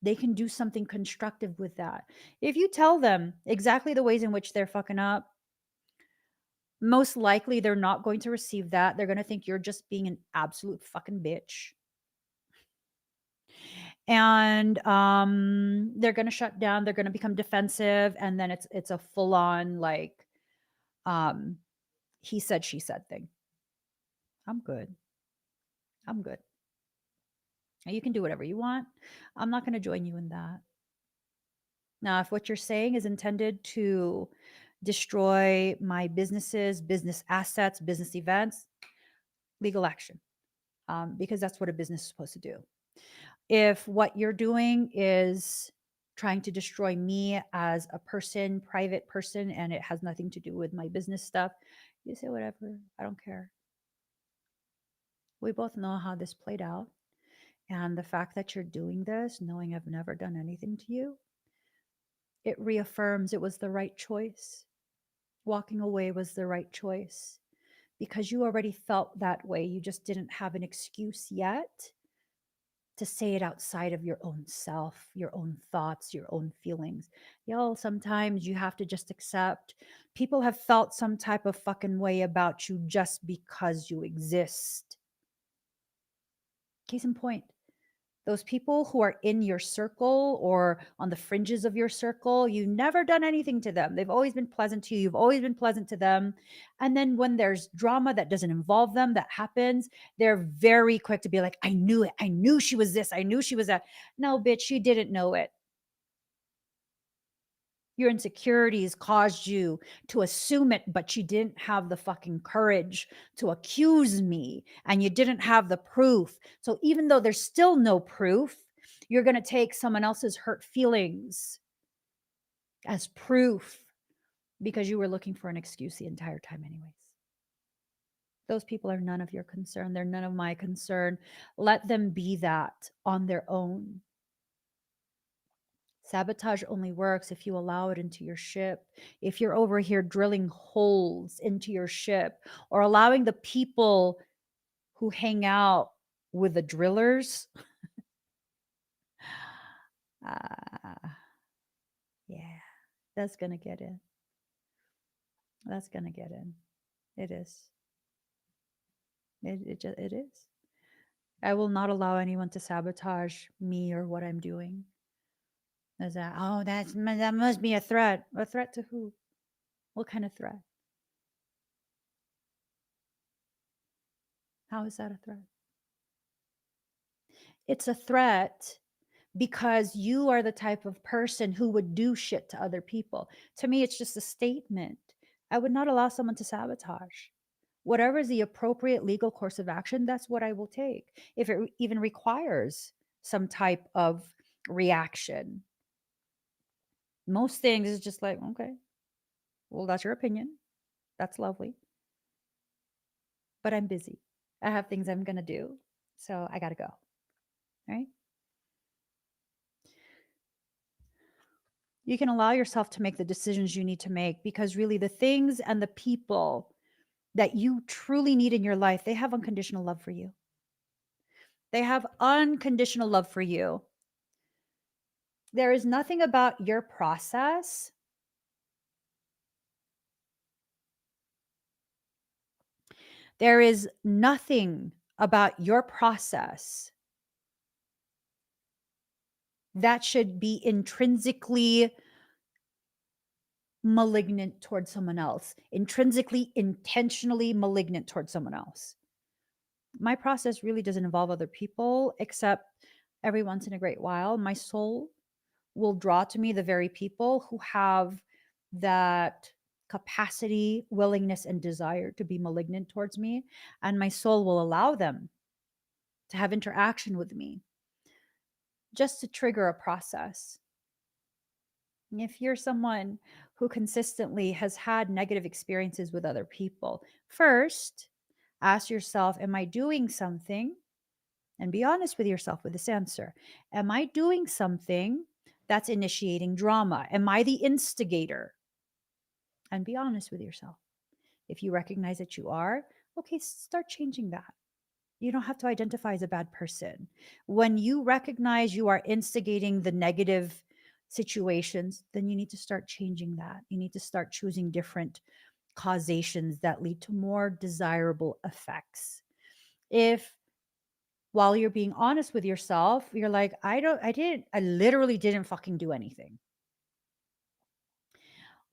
They can do something constructive with that. If you tell them exactly the ways in which they're fucking up, most likely they're not going to receive that. They're going to think you're just being an absolute fucking bitch. And they're going to shut down, they're going to become defensive, and then it's a full on like um he said she said thing. I'm good. I'm good. You can do whatever you want. I'm not going to join you in that. Now, if what you're saying is intended to destroy my businesses, business assets, business events, legal action, because that's what a business is supposed to do. If what you're doing is trying to destroy me as a person, private person, and it has nothing to do with my business stuff, you say whatever. I don't care. We both know how this played out. And the fact that you're doing this, knowing I've never done anything to you, it reaffirms it was the right choice. Walking away was the right choice because you already felt that way. You just didn't have an excuse yet to say it outside of your own self, your own thoughts, your own feelings. Y'all, sometimes you have to just accept people have felt some type of fucking way about you just because you exist. Case in point, those people who are in your circle or on the fringes of your circle, you've never done anything to them. They've always been pleasant to you. You've always been pleasant to them. And then when there's drama that doesn't involve them, that happens, they're very quick to be like, I knew it. I knew she was this. I knew she was that. No, bitch, you didn't know it. Your insecurities caused you to assume it, but you didn't have the fucking courage to accuse me and you didn't have the proof. So even though there's still no proof, you're going to take someone else's hurt feelings as proof because you were looking for an excuse the entire time, anyways. Those people are none of your concern. They're none of my concern. Let them be that on their own. Sabotage only works if you allow it into your ship. If you're over here drilling holes into your ship or allowing the people who hang out with the drillers Yeah, that's going to get in. That's going to get in. It is. It is. I will not allow anyone to sabotage me or what I'm doing. Is that, oh, that must be a threat. A threat to who? What kind of threat? How is that a threat? It's a threat because you are the type of person who would do shit to other people. To me, it's just a statement. I would not allow someone to sabotage. Whatever is the appropriate legal course of action, that's what I will take. If it even requires some type of reaction, most things is just like, okay, well, that's your opinion. That's lovely. But I'm busy. I have things I'm going to do. So I got to go. Right? You can allow yourself to make the decisions you need to make because really the things and the people that you truly need in your life, they have unconditional love for you. They have unconditional love for you. There is nothing about your process there is nothing about your process that should be intrinsically malignant towards someone else, intrinsically, intentionally malignant towards someone else. My process really doesn't involve other people, except every once in a great while, my soul will draw to me the very people who have that capacity, willingness, and desire to be malignant towards me. And my soul will allow them to have interaction with me just to trigger a process. If you're someone who consistently has had negative experiences with other people, first ask yourself, am I doing something? And be honest with yourself with this answer. Am I doing something that's initiating drama? Am I the instigator? And be honest with yourself. If you recognize that you are, okay, start changing that. You don't have to identify as a bad person. When you recognize you are instigating the negative situations, then you need to start changing that. You need to start choosing different causations that lead to more desirable effects. If while you're being honest with yourself, you're like, I literally didn't fucking do anything.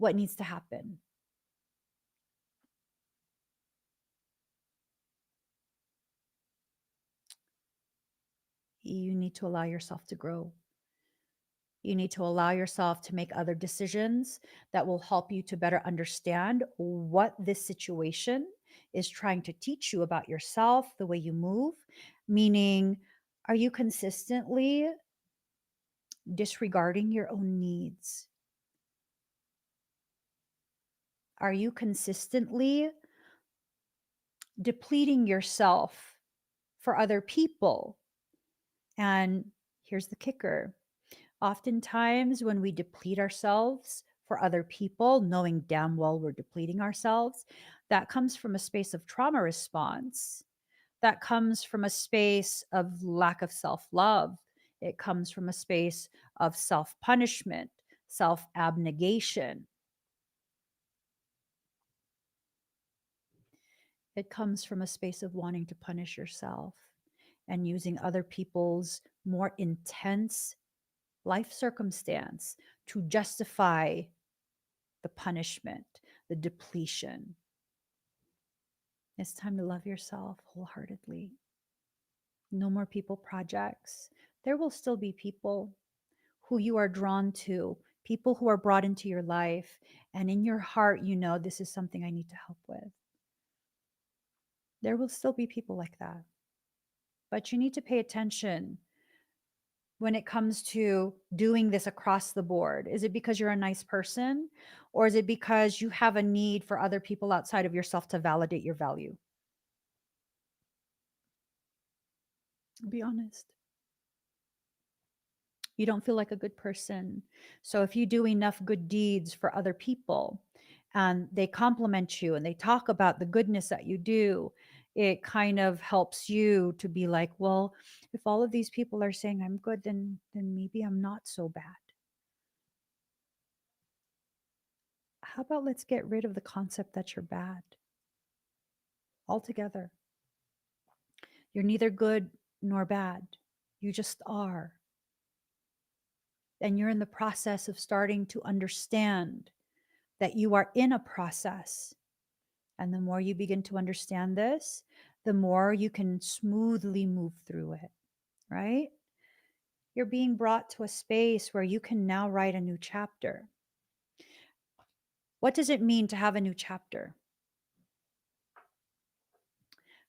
What needs to happen? You need to allow yourself to grow. You need to allow yourself to make other decisions that will help you to better understand what this situation is trying to teach you about yourself, the way you move. Meaning, are you consistently disregarding your own needs? Are you consistently depleting yourself for other people? And here's the kicker. Oftentimes, when we deplete ourselves for other people, knowing damn well we're depleting ourselves, that comes from a space of trauma response. That comes from a space of lack of self love. It comes from a space of self punishment, self abnegation. It comes from a space of wanting to punish yourself and using other people's more intense life circumstance to justify the punishment, the depletion. It's time to love yourself wholeheartedly. No more people projects. There will still be people who you are drawn to, people who are brought into your life, and in your heart, you know, this is something I need to help with. There will still be people like that. But you need to pay attention when it comes to doing this across the board. Is it because you're a nice person, or is it because you have a need for other people outside of yourself to validate your value? Be honest. You don't feel like a good person. So if you do enough good deeds for other people and they compliment you and they talk about the goodness that you do, it kind of helps you to be like, well, if all of these people are saying I'm good, then maybe I'm not so bad. How about let's get rid of the concept that you're bad altogether? You're neither good nor bad. You just are. And you're in the process of starting to understand that you are in a process. And the more you begin to understand this, the more you can smoothly move through it, right? You're being brought to a space where you can now write a new chapter. What does it mean to have a new chapter?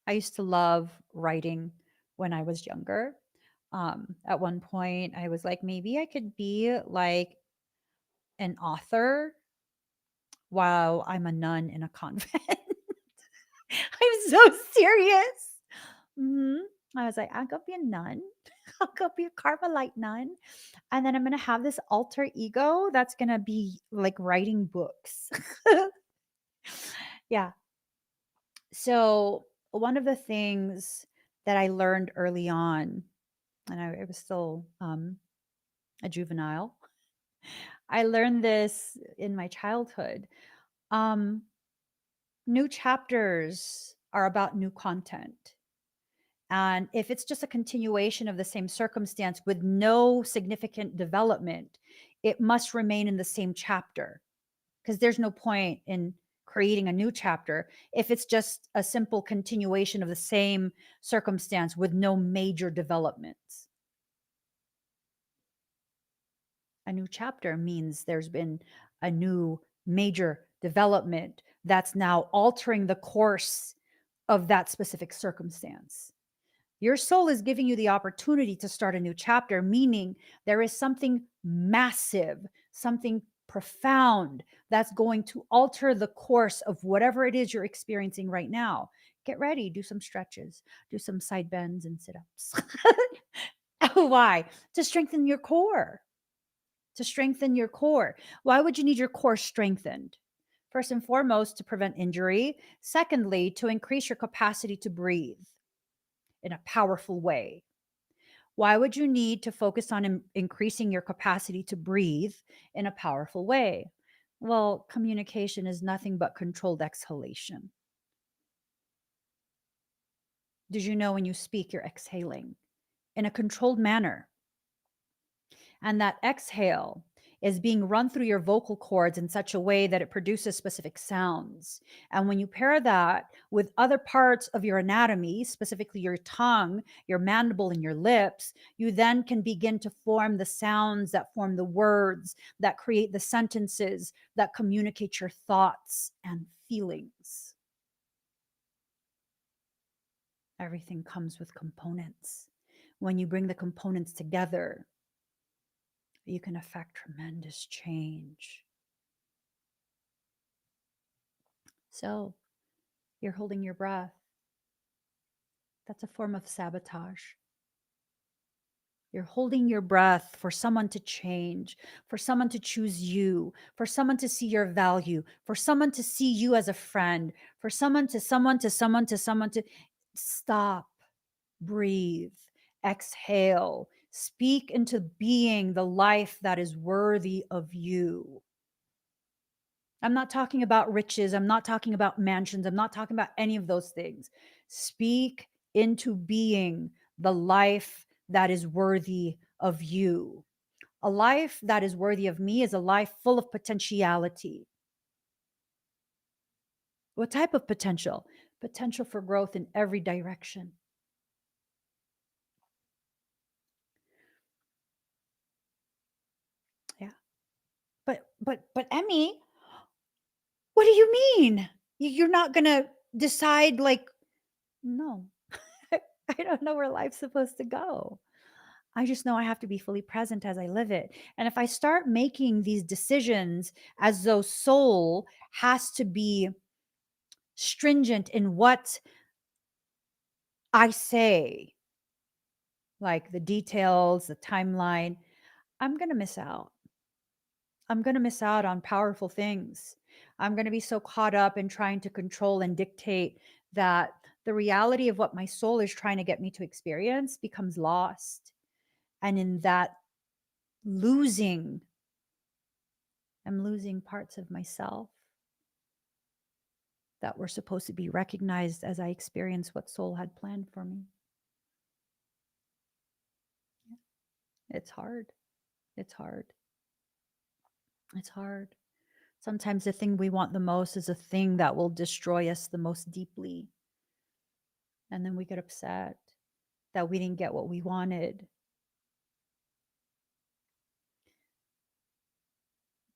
I used to love writing when I was younger. At one point, I was like, maybe I could be like an author while I'm a nun in a convent. I'm so serious. Mhm. I was like, I'm gonna be a nun. I'll go be a Carmelite nun. And then I'm gonna have this alter ego that's gonna be like writing books. Yeah. So one of the things that I learned early on, and I was still a juvenile, I learned this in my childhood. Um, New chapters are about new content. And if it's just a continuation of the same circumstance with no significant development, it must remain in the same chapter because there's no point in creating a new chapter if it's just a simple continuation of the same circumstance with no major developments. A new chapter means there's been a new major development that's now altering the course of that specific circumstance. Your soul is giving you the opportunity to start a new chapter, meaning there is something massive, something profound that's going to alter the course of whatever it is you're experiencing right now. Get ready, do some stretches, do some side bends and sit ups. Why? To strengthen your core. To strengthen your core. Why would you need your core strengthened? First and foremost, to prevent injury. Secondly, to increase your capacity to breathe in a powerful way. Why would you need to focus on increasing your capacity to breathe in a powerful way? Well, communication is nothing but controlled exhalation. Did you know when you speak, you're exhaling in a controlled manner? And that exhale is being run through your vocal cords in such a way that it produces specific sounds. And when you pair that with other parts of your anatomy, specifically your tongue, your mandible, and your lips, you then can begin to form the sounds that form the words that create the sentences that communicate your thoughts and feelings. Everything comes with components. When you bring the components together, you can affect tremendous change. So you're holding your breath. That's a form of sabotage. You're holding your breath for someone to change, for someone to choose you, for someone to see your value, for someone to see you as a friend, for someone to stop, breathe, exhale, speak into being the life that is worthy of you. I'm not talking about riches. I'm not talking about mansions. I'm not talking about any of those things. Speak into being the life that is worthy of you. A life that is worthy of me is a life full of potentiality. What type of potential? Potential for growth in every direction. Yeah. But Emmy, what do you mean? You're not going to decide like, no, I don't know where life's supposed to go. I just know I have to be fully present as I live it. And if I start making these decisions as though soul has to be stringent in what I say, like the details, the timeline, I'm going to miss out. I'm going to miss out on powerful things. I'm going to be so caught up in trying to control and dictate that the reality of what my soul is trying to get me to experience becomes lost. And in that losing, I'm losing parts of myself that were supposed to be recognized as I experience what soul had planned for me. It's hard. It's hard. It's hard. Sometimes the thing we want the most is a thing that will destroy us the most deeply. And then we get upset that we didn't get what we wanted.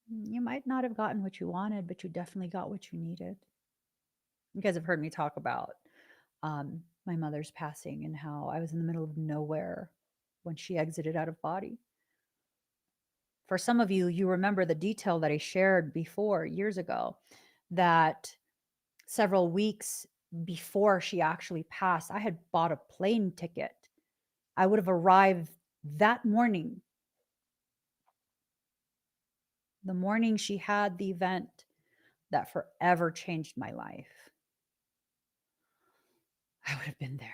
You might not have gotten what you wanted, but you definitely got what you needed. You guys have heard me talk about my mother's passing and how I was in the middle of nowhere when she exited out of body. For some of you, you remember the detail that I shared before years ago that several weeks before she actually passed, I had bought a plane ticket. I would have arrived that morning, the morning she had the event that forever changed my life. I would have been there.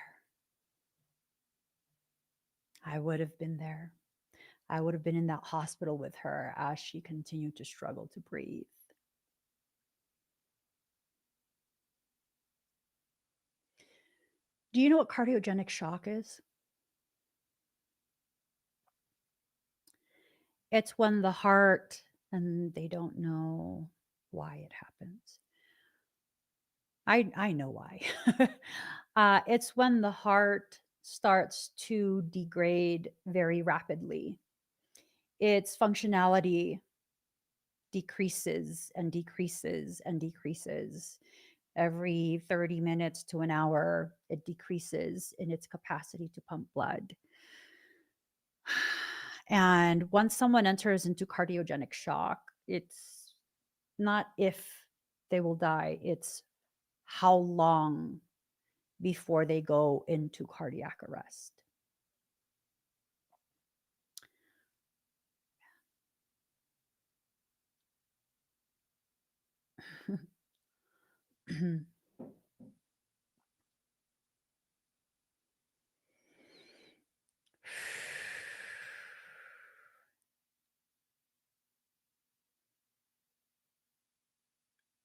I would have been there. I would have been in that hospital with her as she continued to struggle to breathe. Do you know what cardiogenic shock is? It's when the heart, and they don't know why it happens. I know why. It's when the heart starts to degrade very rapidly. Its functionality decreases and decreases and decreases. Every 30 minutes to an hour, it decreases in its capacity to pump blood. And once someone enters into cardiogenic shock, it's not if they will die, it's how long before they go into cardiac arrest.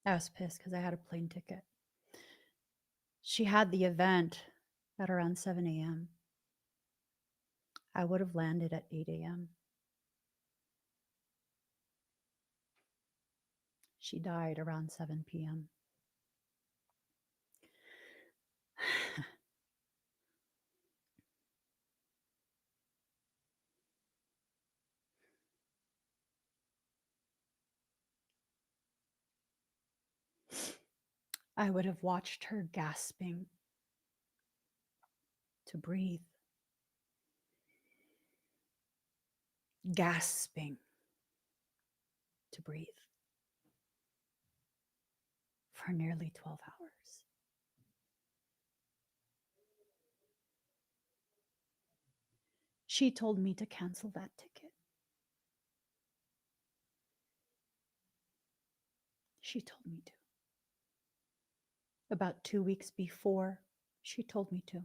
I was pissed because I had a plane ticket. She had the event at around 7 a.m. I would have landed at 8 a.m. She died around 7 p.m. I would have watched her gasping to breathe, gasping to breathe for nearly 12 hours. She told me to cancel that ticket. She told me to. About 2 weeks before, she told me to.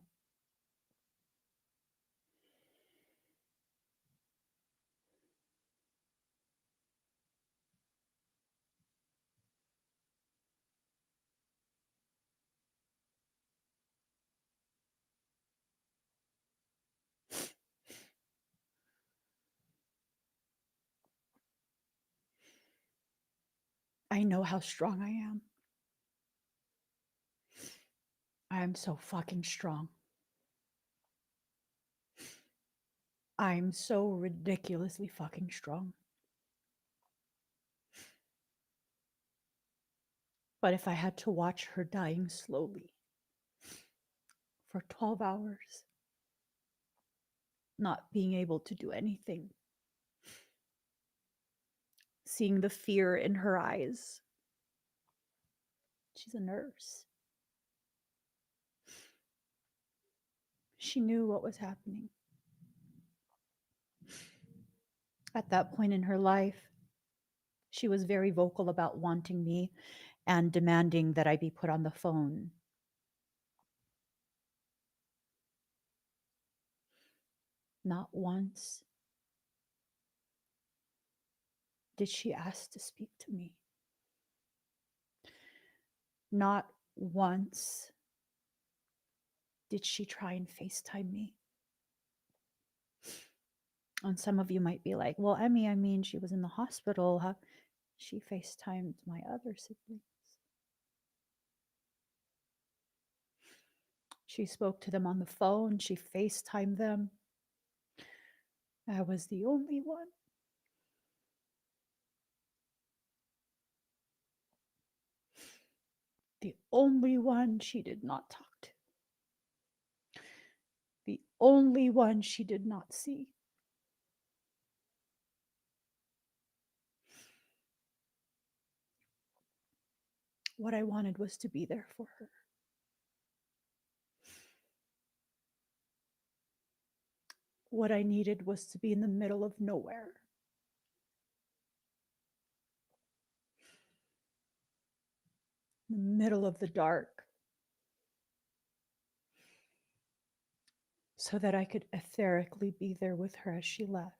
I know how strong I am. I am so fucking strong. I'm so ridiculously fucking strong. But if I had to watch her dying slowly for 12 hours, not being able to do anything, seeing the fear in her eyes. She's a nurse. She knew what was happening. At that point in her life, she was very vocal about wanting me and demanding that I be put on the phone Not once did she ask to speak to me. Not once did she try and FaceTime me. And some of you might be like, well, Emmy, I mean, she was in the hospital. How? She FaceTimed my other siblings. She spoke to them on the phone. She FaceTimed them. I was the only one. The only one she did not talk to. The only one she did not see. What I wanted was to be there for her. What I needed was to be in the middle of nowhere. In the middle of the dark. So that I could etherically be there with her as she left.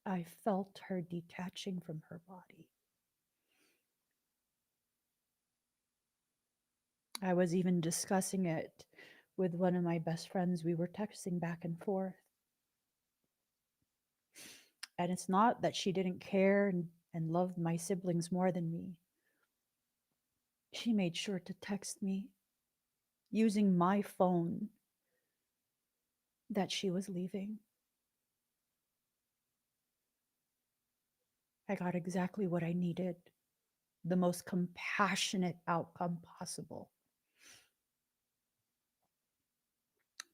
I felt her detaching from her body. I was even discussing it with one of my best friends. We were texting back and forth. And it's not that she didn't care and loved my siblings more than me. She made sure to text me using my phone that she was leaving. I got exactly what I needed, the most compassionate outcome possible.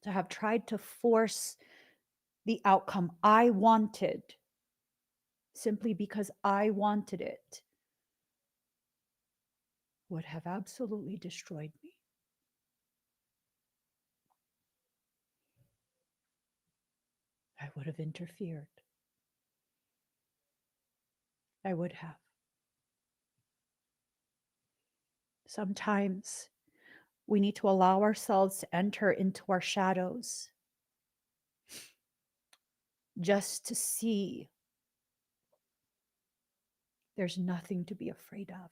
To have tried to force the outcome I wanted simply because I wanted it would have absolutely destroyed me. I would have interfered. I would have. Sometimes we need to allow ourselves to enter into our shadows just to see there's nothing to be afraid of.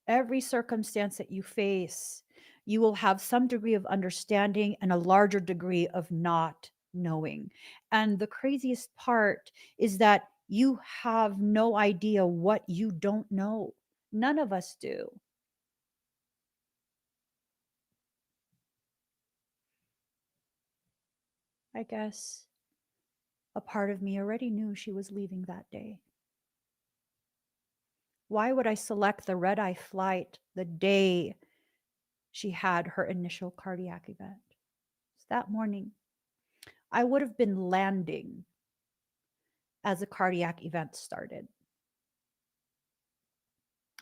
Every circumstance that you face, you will have some degree of understanding and a larger degree of not knowing. And the craziest part is that you have no idea what you don't know. None of us do. I guess a part of me already knew she was leaving that day. Why would I select the red-eye flight the day she had her initial cardiac event? So that morning, I would have been landing as a cardiac event started.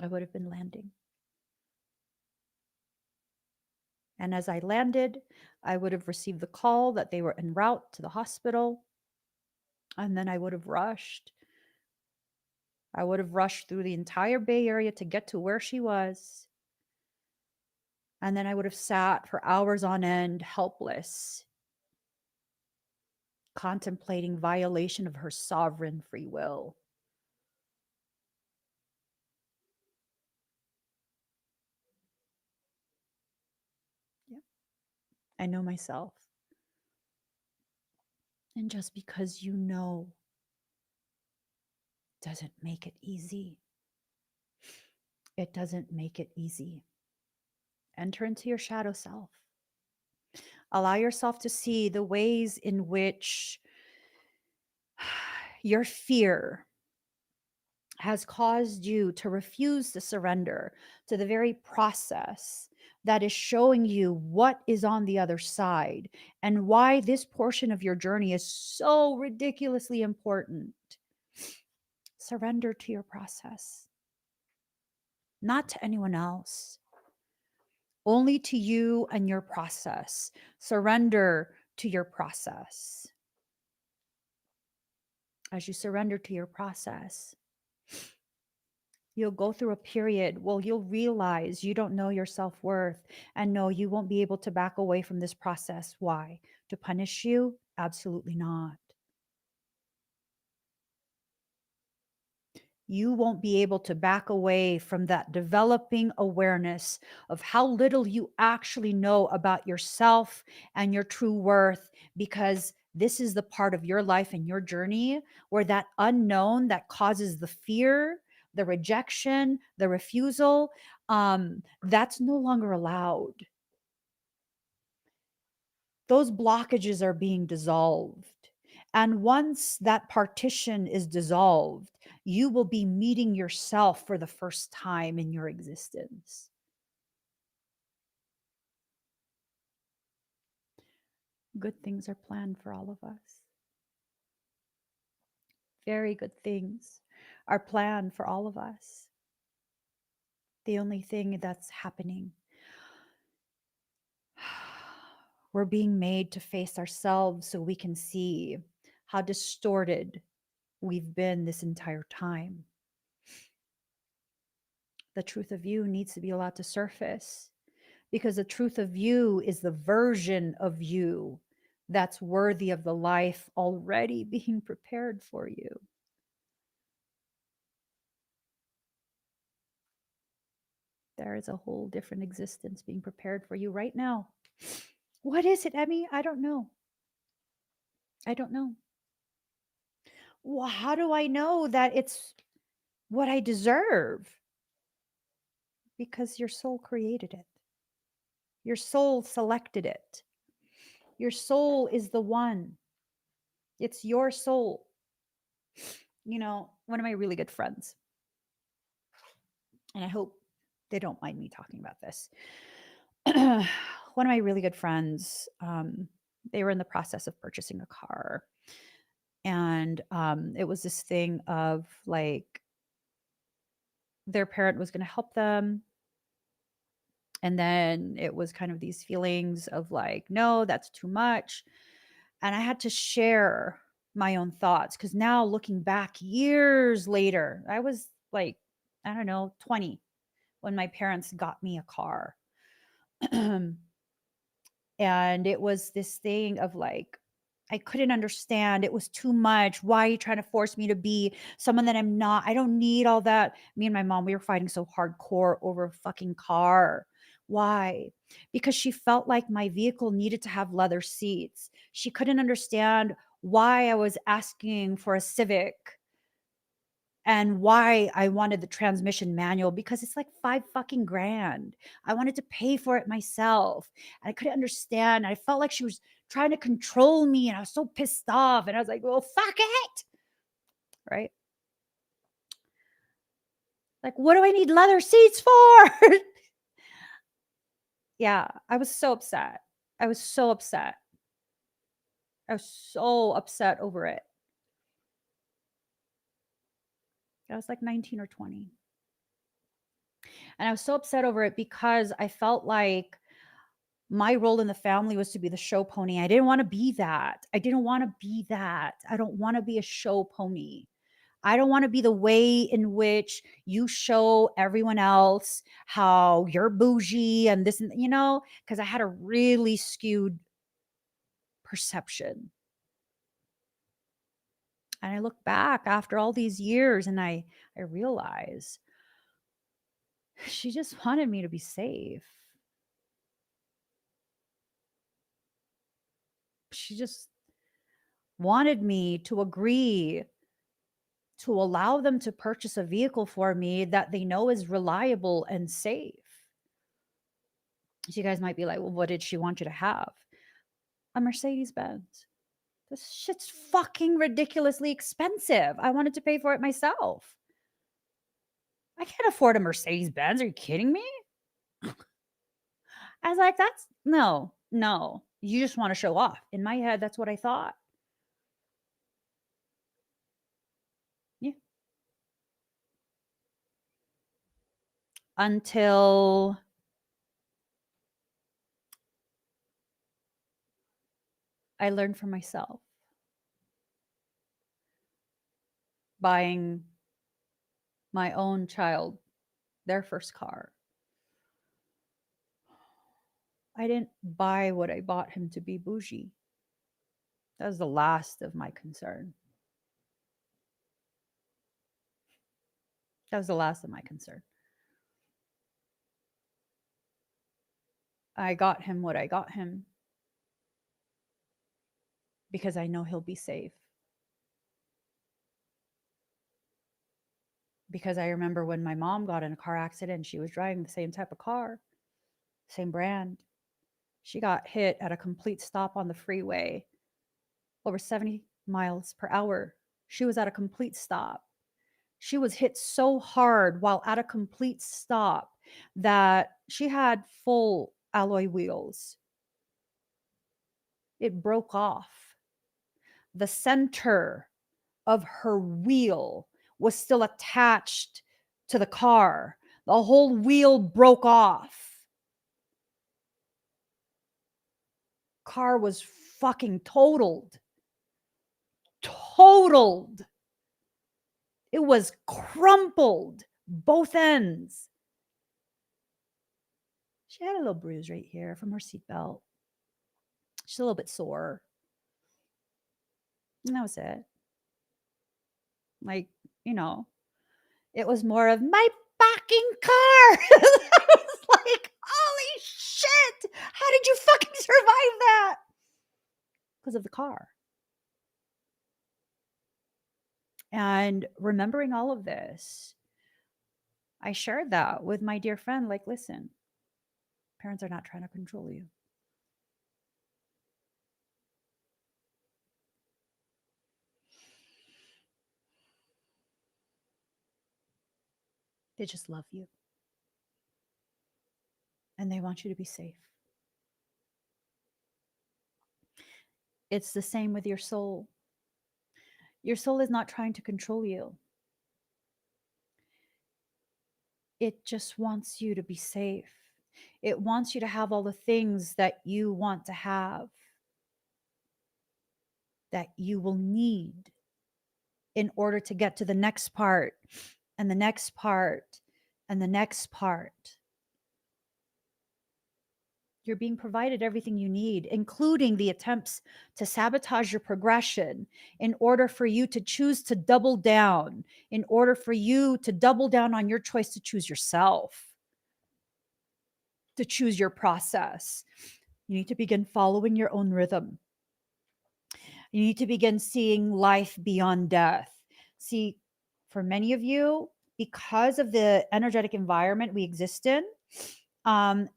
I would have been landing. And as I landed, I would have received the call that they were en route to the hospital. And then I would have rushed. I would have rushed through the entire Bay Area to get to where she was. And then I would have sat for hours on end, helpless, contemplating violation of her sovereign free will. Yeah. I know myself. And just because you know doesn't make it easy. It doesn't make it easy. Enter into your shadow self. Allow yourself to see the ways in which your fear has caused you to refuse to surrender to the very process that is showing you what is on the other side and why this portion of your journey is so ridiculously important. Surrender to your process, not to anyone else, only to you and your process. Surrender to your process. As you surrender to your process, You'll go through a period. Well, you'll realize you don't know your self-worth. And no, you won't be able to back away from this process. Why? To punish you? Absolutely not. You won't be able to back away from that developing awareness of how little you actually know about yourself and your true worth, because this is the part of your life and your journey where that unknown that causes the fear, the rejection, the refusal, that's no longer allowed. Those blockages are being dissolved. And once that partition is dissolved, you will be meeting yourself for the first time in your existence. Good things are planned for all of us. Very good things are planned for all of us. The only thing that's happening, we're being made to face ourselves so we can see how distorted we've been this entire time. The truth of you needs to be allowed to surface, because the truth of you is the version of you that's worthy of the life already being prepared for you. There is a whole different existence being prepared for you right now. What is it, Emmy? I don't know. I don't know. Well, how do I know that it's what I deserve? Because your soul created it. Your soul selected it. Your soul is the one. It's your soul. You know, one of my really good friends, and I hope they don't mind me talking about this. One of my really good friends, they were in the process of purchasing a car. And it was this thing of like their parent was going to help them. And then it was kind of these feelings of like, no, that's too much. And I had to share my own thoughts, because now looking back years later, I was like, I don't know, 20 when my parents got me a car. And it was this thing of like, I couldn't understand. It was too much. Why are you trying to force me to be someone that I'm not? I don't need all that. Me and my mom, we were fighting so hardcore over a fucking car. Why? Because she felt like my vehicle needed to have leather seats. She couldn't understand why I was asking for a Civic and why I wanted the transmission manual, because it's like 5 fucking grand. I wanted to pay for it myself. And I couldn't understand. I felt like she was trying to control me, and I was so pissed off. And I was like, well, fuck it. Right? Like, what do I need leather seats for? Yeah, I was so upset. I was so upset. I was so upset over it. I was like 19 or 20. And I was so upset over it because I felt like my role in the family was to be the show pony. I didn't want to be that. I didn't want to be that. I don't want to be a show pony. I don't want to be the way in which you show everyone else how you're bougie and this, and you know, because I had a really skewed perception. And I look back after all these years and I realize she just wanted me to be safe. She just wanted me to agree to allow them to purchase a vehicle for me that they know is reliable and safe. So you guys might be like, well, what did she want you to have? A Mercedes Benz. This shit's fucking ridiculously expensive. I wanted to pay for it myself. I can't afford a Mercedes Benz. Are you kidding me? I was like, that's no. You just want to show off. In my head, that's what I thought. Yeah. Until I learned for myself. Buying my own child their first car. I didn't buy what I bought him to be bougie. That was the last of my concern. That was the last of my concern. I got him what I got him because I know he'll be safe. Because I remember when my mom got in a car accident, she was driving the same type of car, same brand. She got hit at a complete stop on the freeway, over 70 miles per hour. She was at a complete stop. She was hit so hard while at a complete stop that she had full alloy wheels. It broke off. The center of her wheel was still attached to the car. The whole wheel broke off. Car was fucking totaled. Totaled. It was crumpled, both ends. She had a little bruise right here from her seatbelt. She's a little bit sore. And that was it. Like, you know, it was more of my fucking car. I was like, holy shit. How did you fucking survive that? Because of the car. And remembering all of this, I shared that with my dear friend. Like, listen, parents are not trying to control you. They just love you. And they want you to be safe. It's the same with your soul. Your soul is not trying to control you. It just wants you to be safe. It wants you to have all the things that you want to have, that you will need in order to get to the next part and the next part and the next part. You're being provided everything you need, including the attempts to sabotage your progression in order for you to choose to double down, in order for you to double down on your choice to choose yourself, to choose your process. You need to begin following your own rhythm. You need to begin seeing life beyond death. See, for many of you, because of the energetic environment we exist in,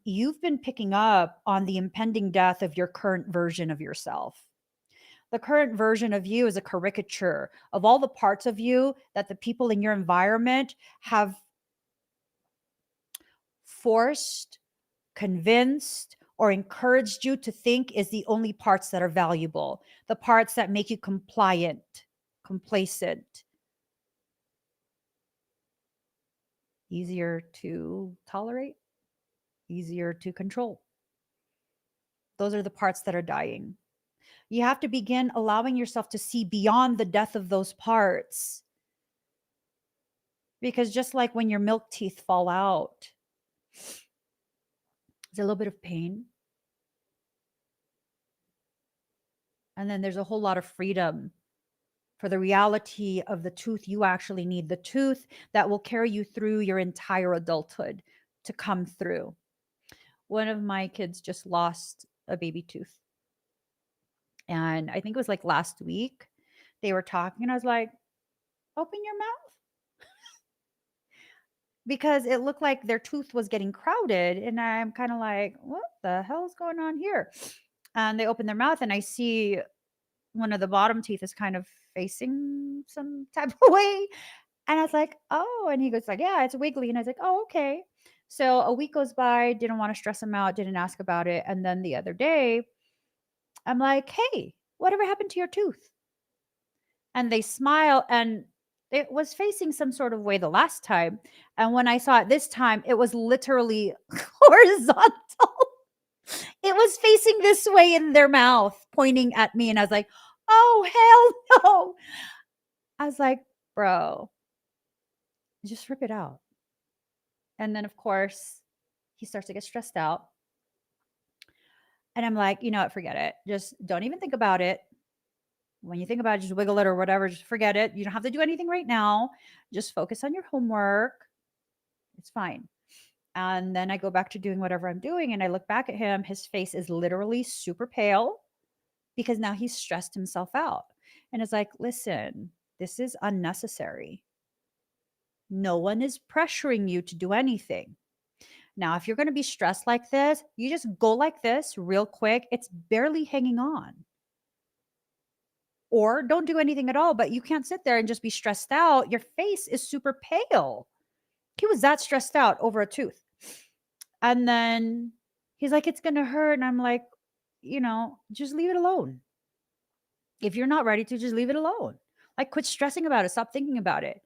you've been picking up on the impending death of your current version of yourself. The current version of you is a caricature of all the parts of you that the people in your environment have forced, convinced, or encouraged you to think is the only parts that are valuable, the parts that make you compliant, complacent, easier to tolerate, easier to control. Those are the parts that are dying. You have to begin allowing yourself to see beyond the death of those parts. Because just like when your milk teeth fall out, there's a little bit of pain. And then there's a whole lot of freedom for the reality of the tooth you actually need, the tooth that will carry you through your entire adulthood to come through. One of my kids just lost a baby tooth. And I think it was like last week. They were talking, and I was like, open your mouth. Because it looked like their tooth was getting crowded. And I'm kind of like, what the hell is going on here? And they open their mouth, and I see one of the bottom teeth is kind of facing some type of way. And I was like, oh, and he goes like, yeah, it's wiggly. And I was like, oh, okay. So a week goes by, didn't want to stress him out, didn't ask about it. And then the other day, I'm like, hey, whatever happened to your tooth? And they smile, and it was facing some sort of way the last time. And when I saw it this time, it was literally horizontal. It was facing this way in their mouth, pointing at me. And I was like, oh, hell no. I was like, bro, Just rip it out. And then, of course, he starts to get stressed out. And I'm like, you know what, forget it. Just don't even think about it. When you think about it, just wiggle it or whatever, just forget it. You don't have to do anything right now. Just focus on your homework. It's fine. And then I go back to doing whatever I'm doing. And I look back at him. His face is literally super pale because now he's stressed himself out. And it's like, listen, this is unnecessary. No one is pressuring you to do anything. Now, if you're going to be stressed like this, you just go like this real quick. It's barely hanging on. Or don't do anything at all, but you can't sit there and just be stressed out. Your face is super pale. He was that stressed out over a tooth. And then he's like, it's going to hurt. And I'm like, just leave it alone. If you're not ready to, just leave it alone. Like, quit stressing about it. Stop thinking about it.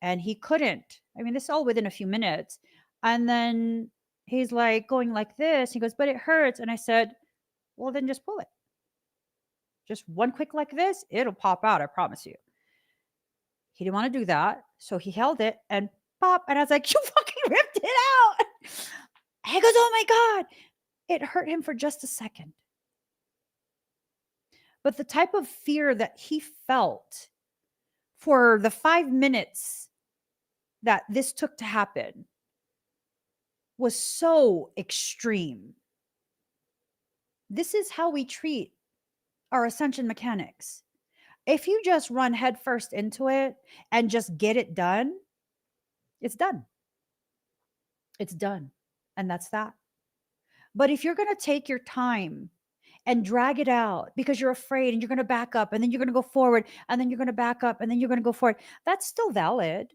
And he couldn't. I mean, this is all within a few minutes. And then he's like going like this. He goes, but it hurts. And I said, well, then just pull it. Just one quick like this, it'll pop out. I promise you. He didn't want to do that. So he held it and pop. And I was like, you fucking ripped it out. And he goes, oh my God. It hurt him for just a second. But the type of fear that he felt for the 5 minutes that this took to happen was so extreme. This is how we treat our ascension mechanics. If you just run headfirst into it and just get it done, it's done. It's done. And that's that. But if you're going to take your time and drag it out because you're afraid and you're going to back up and then you're going to go forward and then you're going to back up and then you're going to go forward, that's still valid.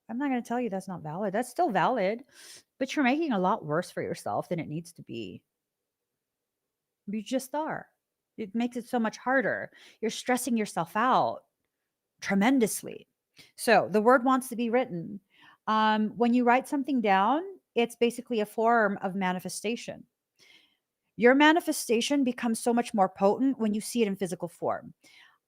I'm not going to tell you that's not valid. That's still valid, but you're making a lot worse for yourself than it needs to be. You just are. It makes it so much harder. You're stressing yourself out tremendously. So the word wants to be written. When you write something down, it's basically a form of manifestation. Your manifestation becomes so much more potent when you see it in physical form.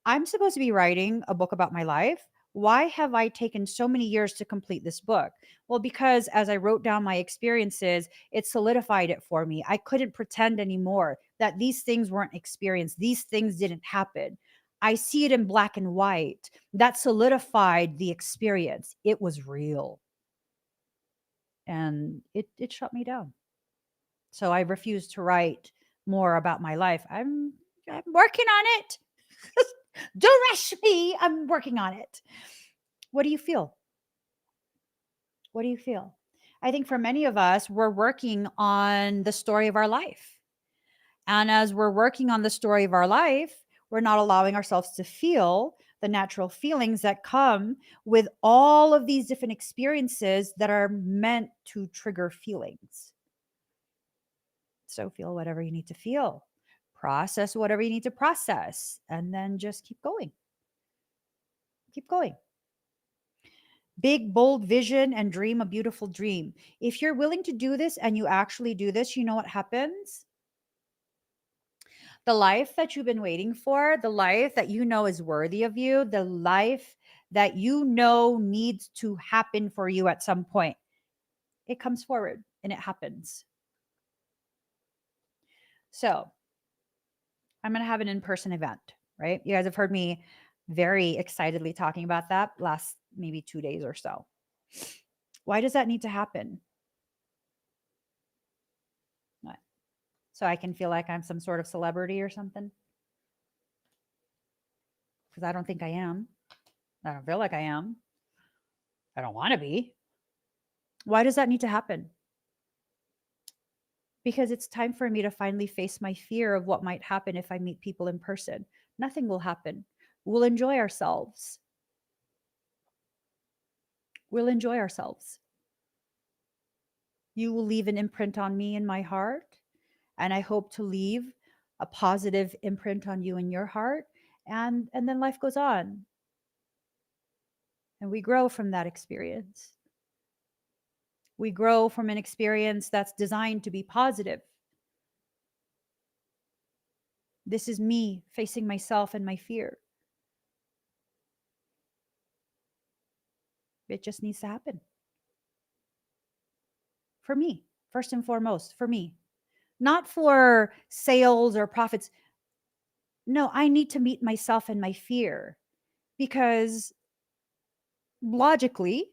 I'm supposed to be writing a book about my life. Why have I taken so many years to complete this book? Well, because as I wrote down my experiences, it solidified it for me. I couldn't pretend anymore that these things weren't experienced. These things didn't happen. I see it in black and white. That solidified the experience. It was real. And it shut me down. So I refuse to write more about my life. I'm working on it. Don't rush me. I'm working on it. What do you feel? What do you feel? I think for many of us, we're working on the story of our life. And as we're working on the story of our life, we're not allowing ourselves to feel the natural feelings that come with all of these different experiences that are meant to trigger feelings. So feel whatever you need to feel, process whatever you need to process, and then just keep going. Keep going. Big, bold vision and dream a beautiful dream. If you're willing to do this and you actually do this, you know what happens? The life that you've been waiting for, the life that you know is worthy of you, the life that you know needs to happen for you at some point, it comes forward and it happens. So I'm going to have an in-person event, right? You guys have heard me very excitedly talking about that last maybe 2 days or so. Why does that need to happen? What? So I can feel like I'm some sort of celebrity or something? Because I don't think I am. I don't feel like I am. I don't want to be. Why does that need to happen? Because it's time for me to finally face my fear of what might happen if I meet people in person. Nothing will happen. We'll enjoy ourselves. We'll enjoy ourselves. You will leave an imprint on me in my heart, and I hope to leave a positive imprint on you in your heart, and then life goes on. And we grow from that experience. We grow from an experience that's designed to be positive. This is me facing myself and my fear. It just needs to happen. For me, first and foremost, for me. Not for sales or profits. No, I need to meet myself and my fear because logically,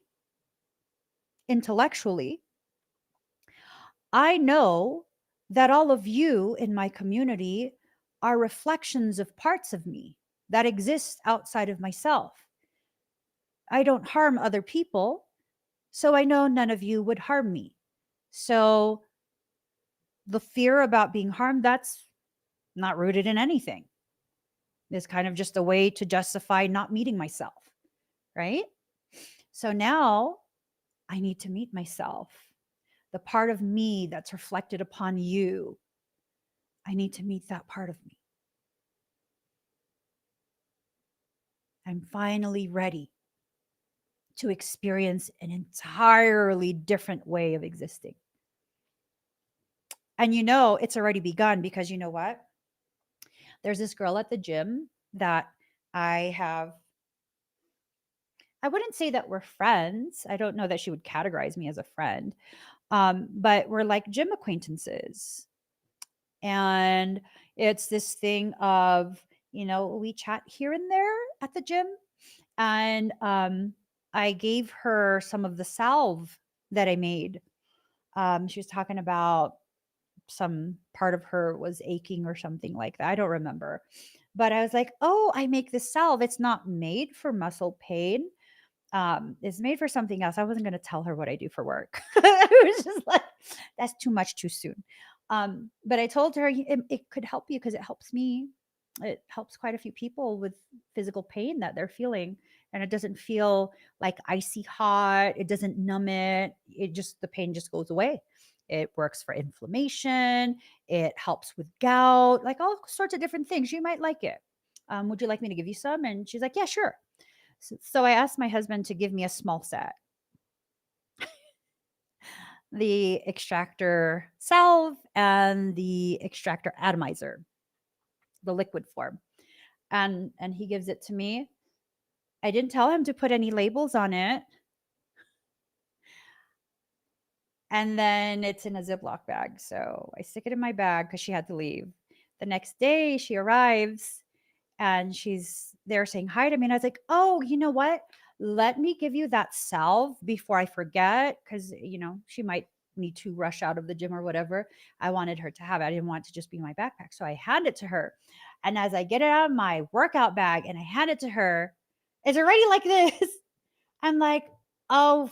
intellectually, I know that all of you in my community are reflections of parts of me that exist outside of myself. I don't harm other people, so I know none of you would harm me. So the fear about being harmed, that's not rooted in anything. It's kind of just a way to justify not meeting myself, right? So now I need to meet myself, the part of me that's reflected upon you. I need to meet that part of me. I'm finally ready to experience an entirely different way of existing. And you know, it's already begun because you know what? There's this girl at the gym that I have. I wouldn't say that we're friends. I don't know that she would categorize me as a friend, but we're like gym acquaintances. And it's this thing of, you know, we chat here and there at the gym. And I gave her some of the salve that I made. She was talking about some part of her was aching or something like that. I don't remember. But I was like, oh, I make this salve. It's not made for muscle pain. It's made for something else. I wasn't going to tell her what I do for work. I was just like, that's too much too soon. But I told her it could help you because it helps me. It helps quite a few people with physical pain that they're feeling. And it doesn't feel like icy hot. It doesn't numb it. The pain just goes away. It works for inflammation. It helps with gout, like all sorts of different things. You might like it. Would you like me to give you some? And she's like, yeah, sure. So I asked my husband to give me a small set, the extractor salve and the extractor atomizer, the liquid form. And he gives it to me. I didn't tell him to put any labels on it. And then it's in a Ziploc bag. So I stick it in my bag because she had to leave. The next day she arrives and she's there saying hi to me. And I was like, oh, you know what? Let me give you that salve before I forget. Cause, you know, she might need to rush out of the gym or whatever. I wanted her to have it. I didn't want it to just be my backpack. So I hand it to her. And as I get it out of my workout bag and I hand it to her, it's already like this. I'm like, oh,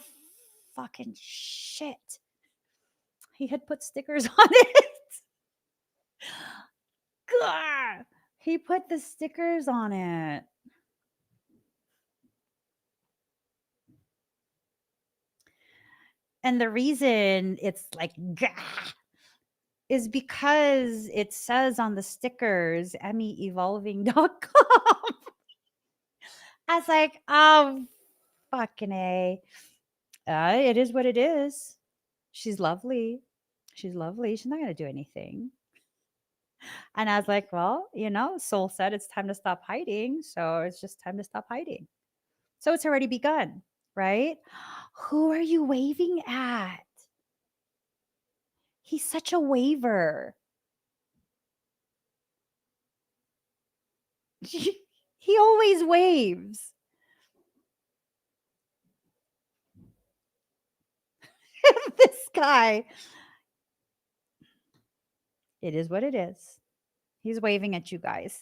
fucking shit. He had put stickers on it. God. He put the stickers on it. And the reason it's like gah, is because it says on the stickers meevolving.com. I was like, oh, fucking A. It is what it is. She's lovely. She's lovely. She's not going to do anything. And I was like, well, you know, soul said it's time to stop hiding. So it's just time to stop hiding. So it's already begun, right? Who are you waving at? He's such a waver. He always waves. This guy. It is what it is. He's waving at you guys.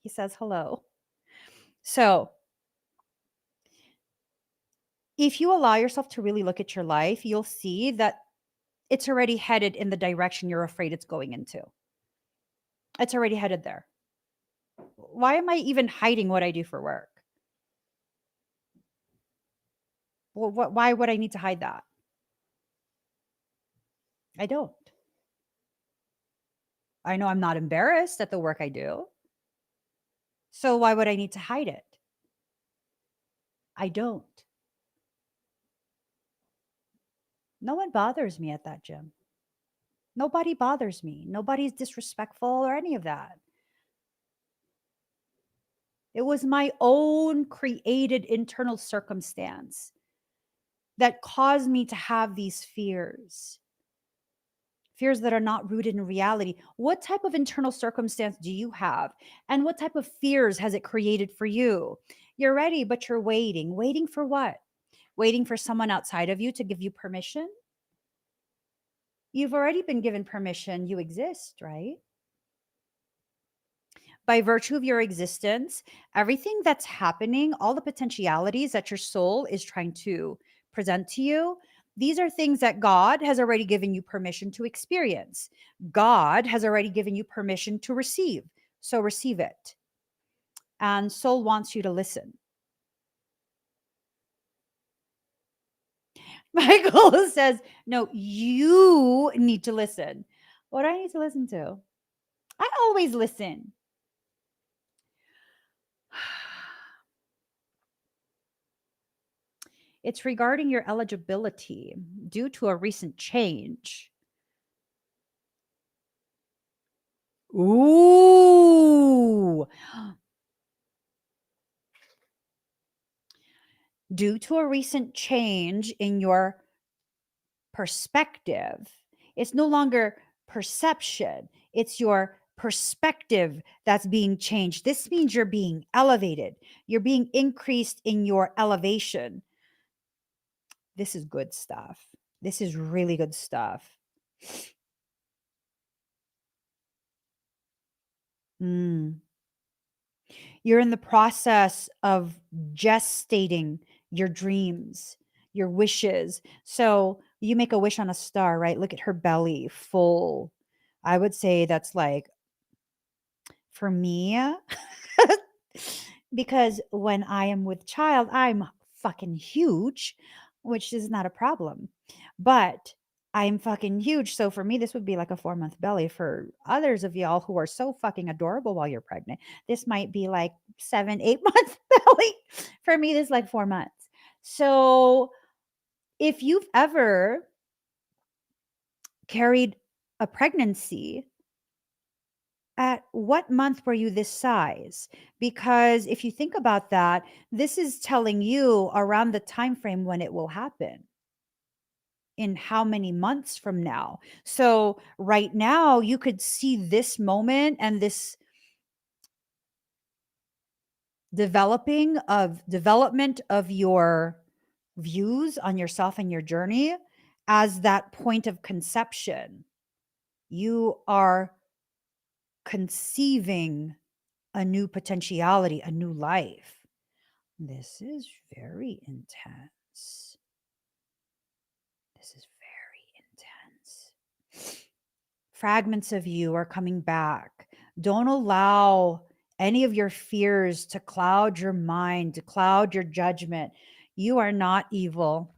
He says hello. So, if you allow yourself to really look at your life, you'll see that it's already headed in the direction you're afraid it's going into. It's already headed there. Why am I even hiding what I do for work? Well, why would I need to hide that? I don't. I know I'm not embarrassed at the work I do. So why would I need to hide it? I don't. No one bothers me at that gym. Nobody bothers me. Nobody's disrespectful or any of that. It was my own created internal circumstance that cause me to have these fears? Fears that are not rooted in reality. What type of internal circumstance do you have? And what type of fears has it created for you? You're ready, but you're waiting. Waiting for what? Waiting for someone outside of you to give you permission? You've already been given permission. You exist, right? By virtue of your existence, everything that's happening, all the potentialities that your soul is trying to present to you, these are things that God has already given you permission to experience. God has already given you permission to receive. So receive it. And soul wants you to listen. Michael says, no, you need to listen. What do I need to listen to? I always listen. It's regarding your eligibility due to a recent change. Ooh. Due to a recent change in your perspective, it's no longer perception, it's your perspective that's being changed. This means you're being elevated, you're being increased in your elevation. This is good stuff. This is really good stuff. You're in the process of gestating your dreams, your wishes. So you make a wish on a star, right? Look at her belly full. I would say that's like, for me, because when I am with child, I'm fucking huge, which is not a problem. But I'm fucking huge. So for me, this would be like a 4-month belly. For others of y'all who are so fucking adorable while you're pregnant, this might be like 7, 8 month belly. For me, this is like 4 months. So if you've ever carried a pregnancy, at what month were you this size? Because if you think about that, this is telling you around the time frame when it will happen, in how many months from now. So right now you could see this moment and this development of your views on yourself and your journey as that point of conception. You are conceiving a new potentiality, a new life. This is very intense. This is very intense. Fragments of you are coming back. Don't allow any of your fears to cloud your mind, to cloud your judgment. You are not evil.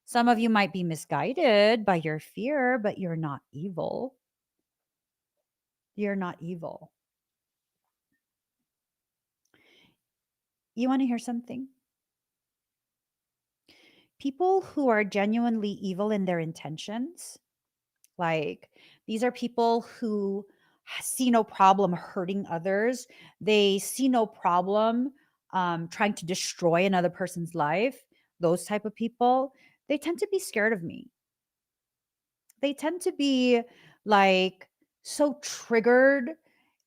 Some of you might be misguided by your fear, but you're not evil. You're not evil. You want to hear something? People who are genuinely evil in their intentions, like these are people who see no problem hurting others. They see no problem trying to destroy another person's life. Those type of people, they tend to be scared of me. They tend to be like so triggered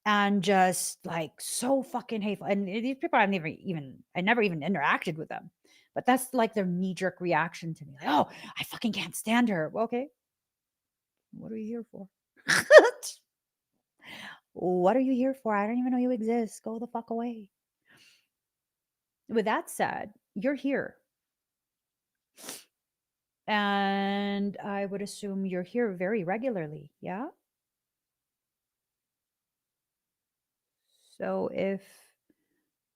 and just like so fucking hateful. And these people I never even interacted with them. But that's like their knee-jerk reaction to me. Like, oh, I fucking can't stand her. Well, okay. What are you here for? What are you here for? I don't even know you exist. Go the fuck away. With that said, you're here. And I would assume you're here very regularly. Yeah. So if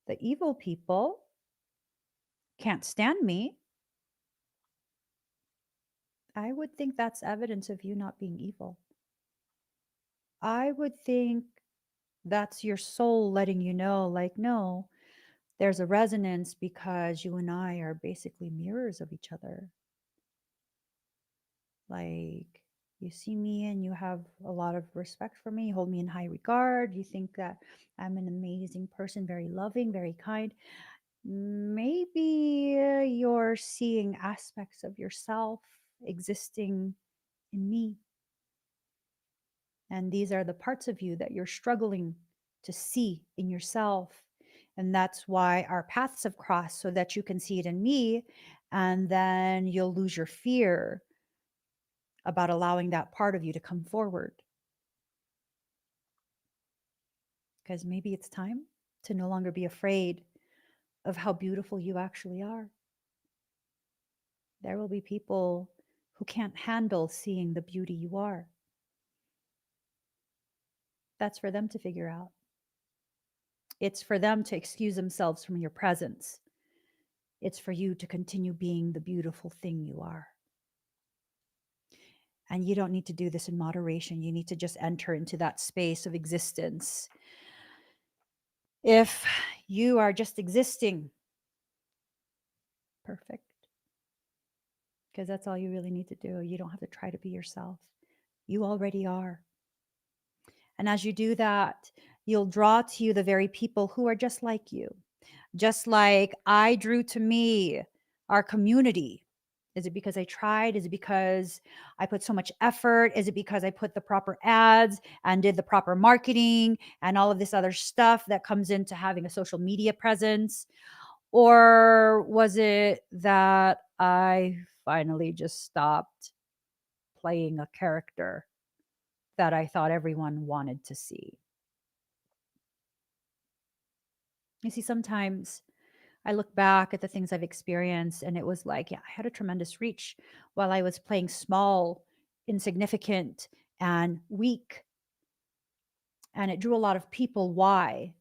the evil people can't stand me, I would think that's evidence of you not being evil. I would think that's your soul letting you know, like, no, there's a resonance because you and I are basically mirrors of each other. Like, you see me and you have a lot of respect for me, you hold me in high regard, you think that I'm an amazing person, very loving, very kind. Maybe your are seeing aspects of yourself existing in me. And these are the parts of you that you're struggling to see in yourself. And that's why our paths have crossed, so that you can see it in me. And then you'll lose your fear about allowing that part of you to come forward. Because maybe it's time to no longer be afraid of how beautiful you actually are. There will be people who can't handle seeing the beauty you are. That's for them to figure out. It's for them to excuse themselves from your presence. It's for you to continue being the beautiful thing you are. And you don't need to do this in moderation. You need to just enter into that space of existence. If you are just existing, perfect. Because that's all you really need to do. You don't have to try to be yourself. You already are. And as you do that, you'll draw to you the very people who are just like you. Just like I drew to me our community. Is it because I tried? Is it because I put so much effort? Is it because I put the proper ads and did the proper marketing and all of this other stuff that comes into having a social media presence? Or was it that I finally just stopped playing a character that I thought everyone wanted to see? You see, sometimes I look back at the things I've experienced and it was like, yeah, I had a tremendous reach while I was playing small, insignificant, and weak. And it drew a lot of people. Why?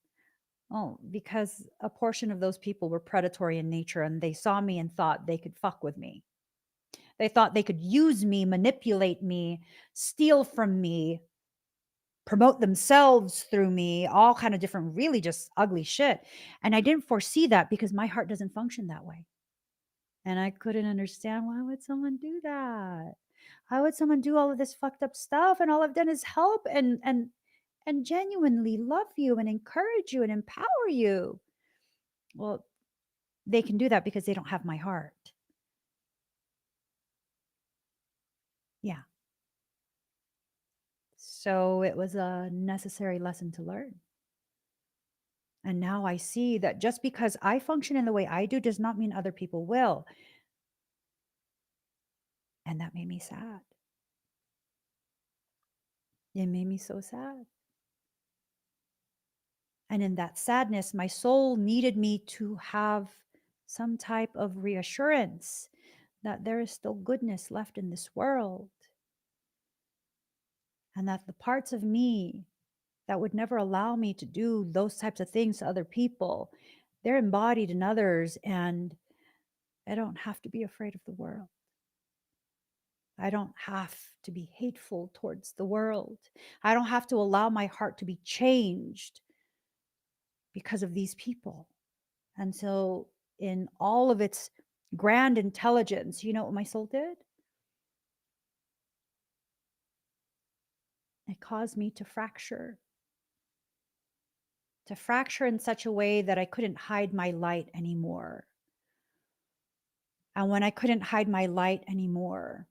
Oh, because a portion of those people were predatory in nature and they saw me and thought they could fuck with me. They thought they could use me, manipulate me, steal from me, promote themselves through me, all kind of different, really just ugly shit. And I didn't foresee that because my heart doesn't function that way. And I couldn't understand, why would someone do that? How would someone do all of this fucked up stuff? And all I've done is help and genuinely love you and encourage you and empower you. Well, they can do that because they don't have my heart. Yeah. So it was a necessary lesson to learn. And now I see that just because I function in the way I do does not mean other people will. And that made me sad. It made me so sad. And in that sadness, my soul needed me to have some type of reassurance that there is still goodness left in this world. And that the parts of me that would never allow me to do those types of things to other people, they're embodied in others. And I don't have to be afraid of the world. I don't have to be hateful towards the world. I don't have to allow my heart to be changed because of these people. And so, in all of its grand intelligence, you know what my soul did? It caused me to fracture in such a way that I couldn't hide my light anymore. And when I couldn't hide my light anymore,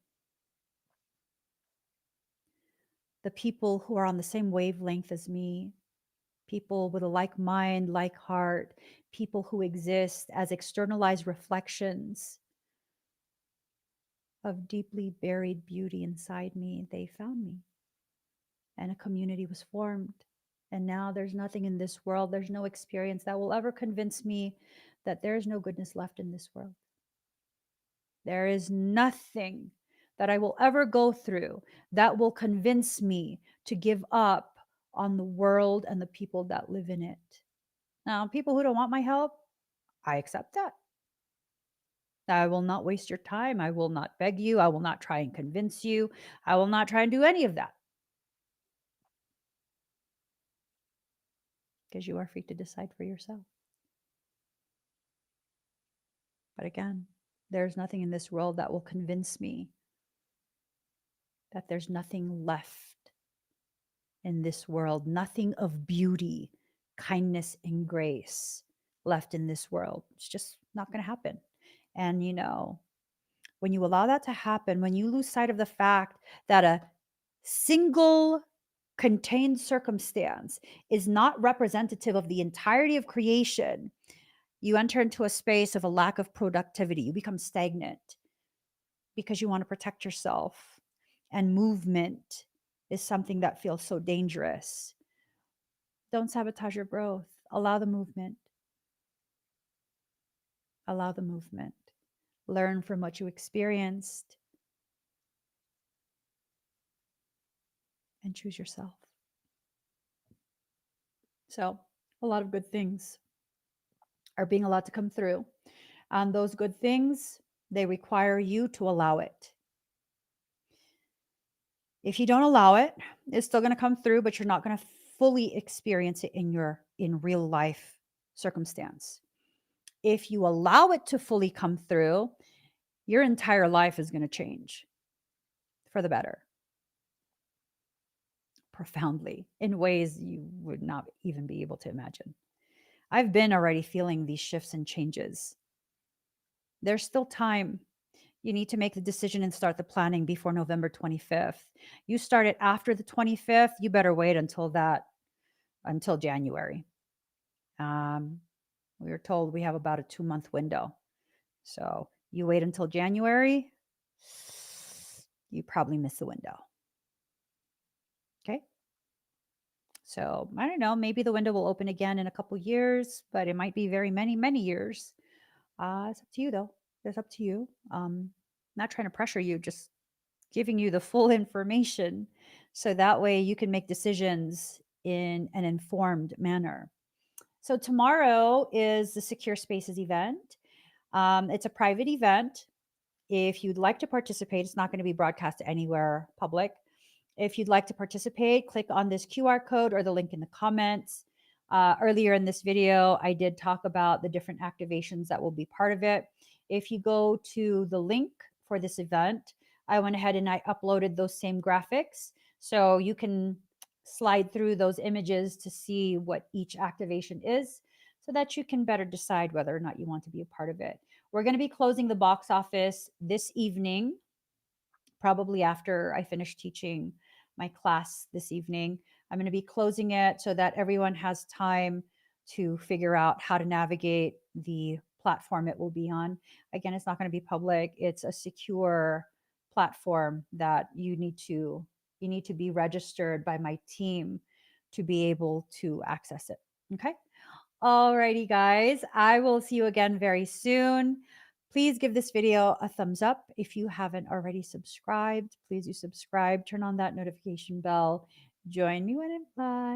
the people who are on the same wavelength as me, people with a like mind, like heart, people who exist as externalized reflections of deeply buried beauty inside me, they found me. And a community was formed. And now there's nothing in this world, there's no experience that will ever convince me that there is no goodness left in this world. There is nothing that I will ever go through that will convince me to give up on the world and the people that live in it. Now, people who don't want my help, I accept that. I will not waste your time. I will not beg you. I will not try and convince you. I will not try and do any of that. Because you are free to decide for yourself. But again, there's nothing in this world that will convince me that there's nothing left in this world, nothing of beauty, kindness, and grace left in this world. It's just not going to happen. And, when you allow that to happen, when you lose sight of the fact that a single contained circumstance is not representative of the entirety of creation, you enter into a space of a lack of productivity. You become stagnant because you want to protect yourself. And movement is something that feels so dangerous. Don't sabotage your growth. Allow the movement. Allow the movement. Learn from what you experienced and choose yourself. So, a lot of good things are being allowed to come through. And those good things, they require you to allow it. If you don't allow it, it's still going to come through, but you're not going to fully experience it in real life circumstance. If you allow it to fully come through, your entire life is going to change for the better, profoundly, in ways you would not even be able to imagine. I've been already feeling these shifts and changes. There's still time. You need to make the decision and start the planning before November 25th. You start it after the 25th, you better wait until January. We were told we have about a 2-month window. So you wait until January, you probably miss the window. Okay. So I don't know, maybe the window will open again in a couple years, but it might be very many, many years. It's up to you though. It's up to you. Not trying to pressure you, just giving you the full information so that way you can make decisions in an informed manner. So tomorrow is the Secure Spaces event. It's a private event. If you'd like to participate, it's not going to be broadcast anywhere public. If you'd like to participate, click on this QR code or the link in the comments. Earlier in this video, I did talk about the different activations that will be part of it. If you go to the link for this event, I went ahead and I uploaded those same graphics. So you can slide through those images to see what each activation is so that you can better decide whether or not you want to be a part of it. We're going to be closing the box office this evening, probably after I finish teaching my class this evening. I'm going to be closing it so that everyone has time to figure out how to navigate the platform it will be on. Again, it's not going to be public. It's a secure platform that you need to be registered by my team to be able to access it. Okay? Alrighty, guys. I will see you again very soon. Please give this video a thumbs up. If you haven't already subscribed, please do subscribe. Turn on that notification bell. Join me when I'm live.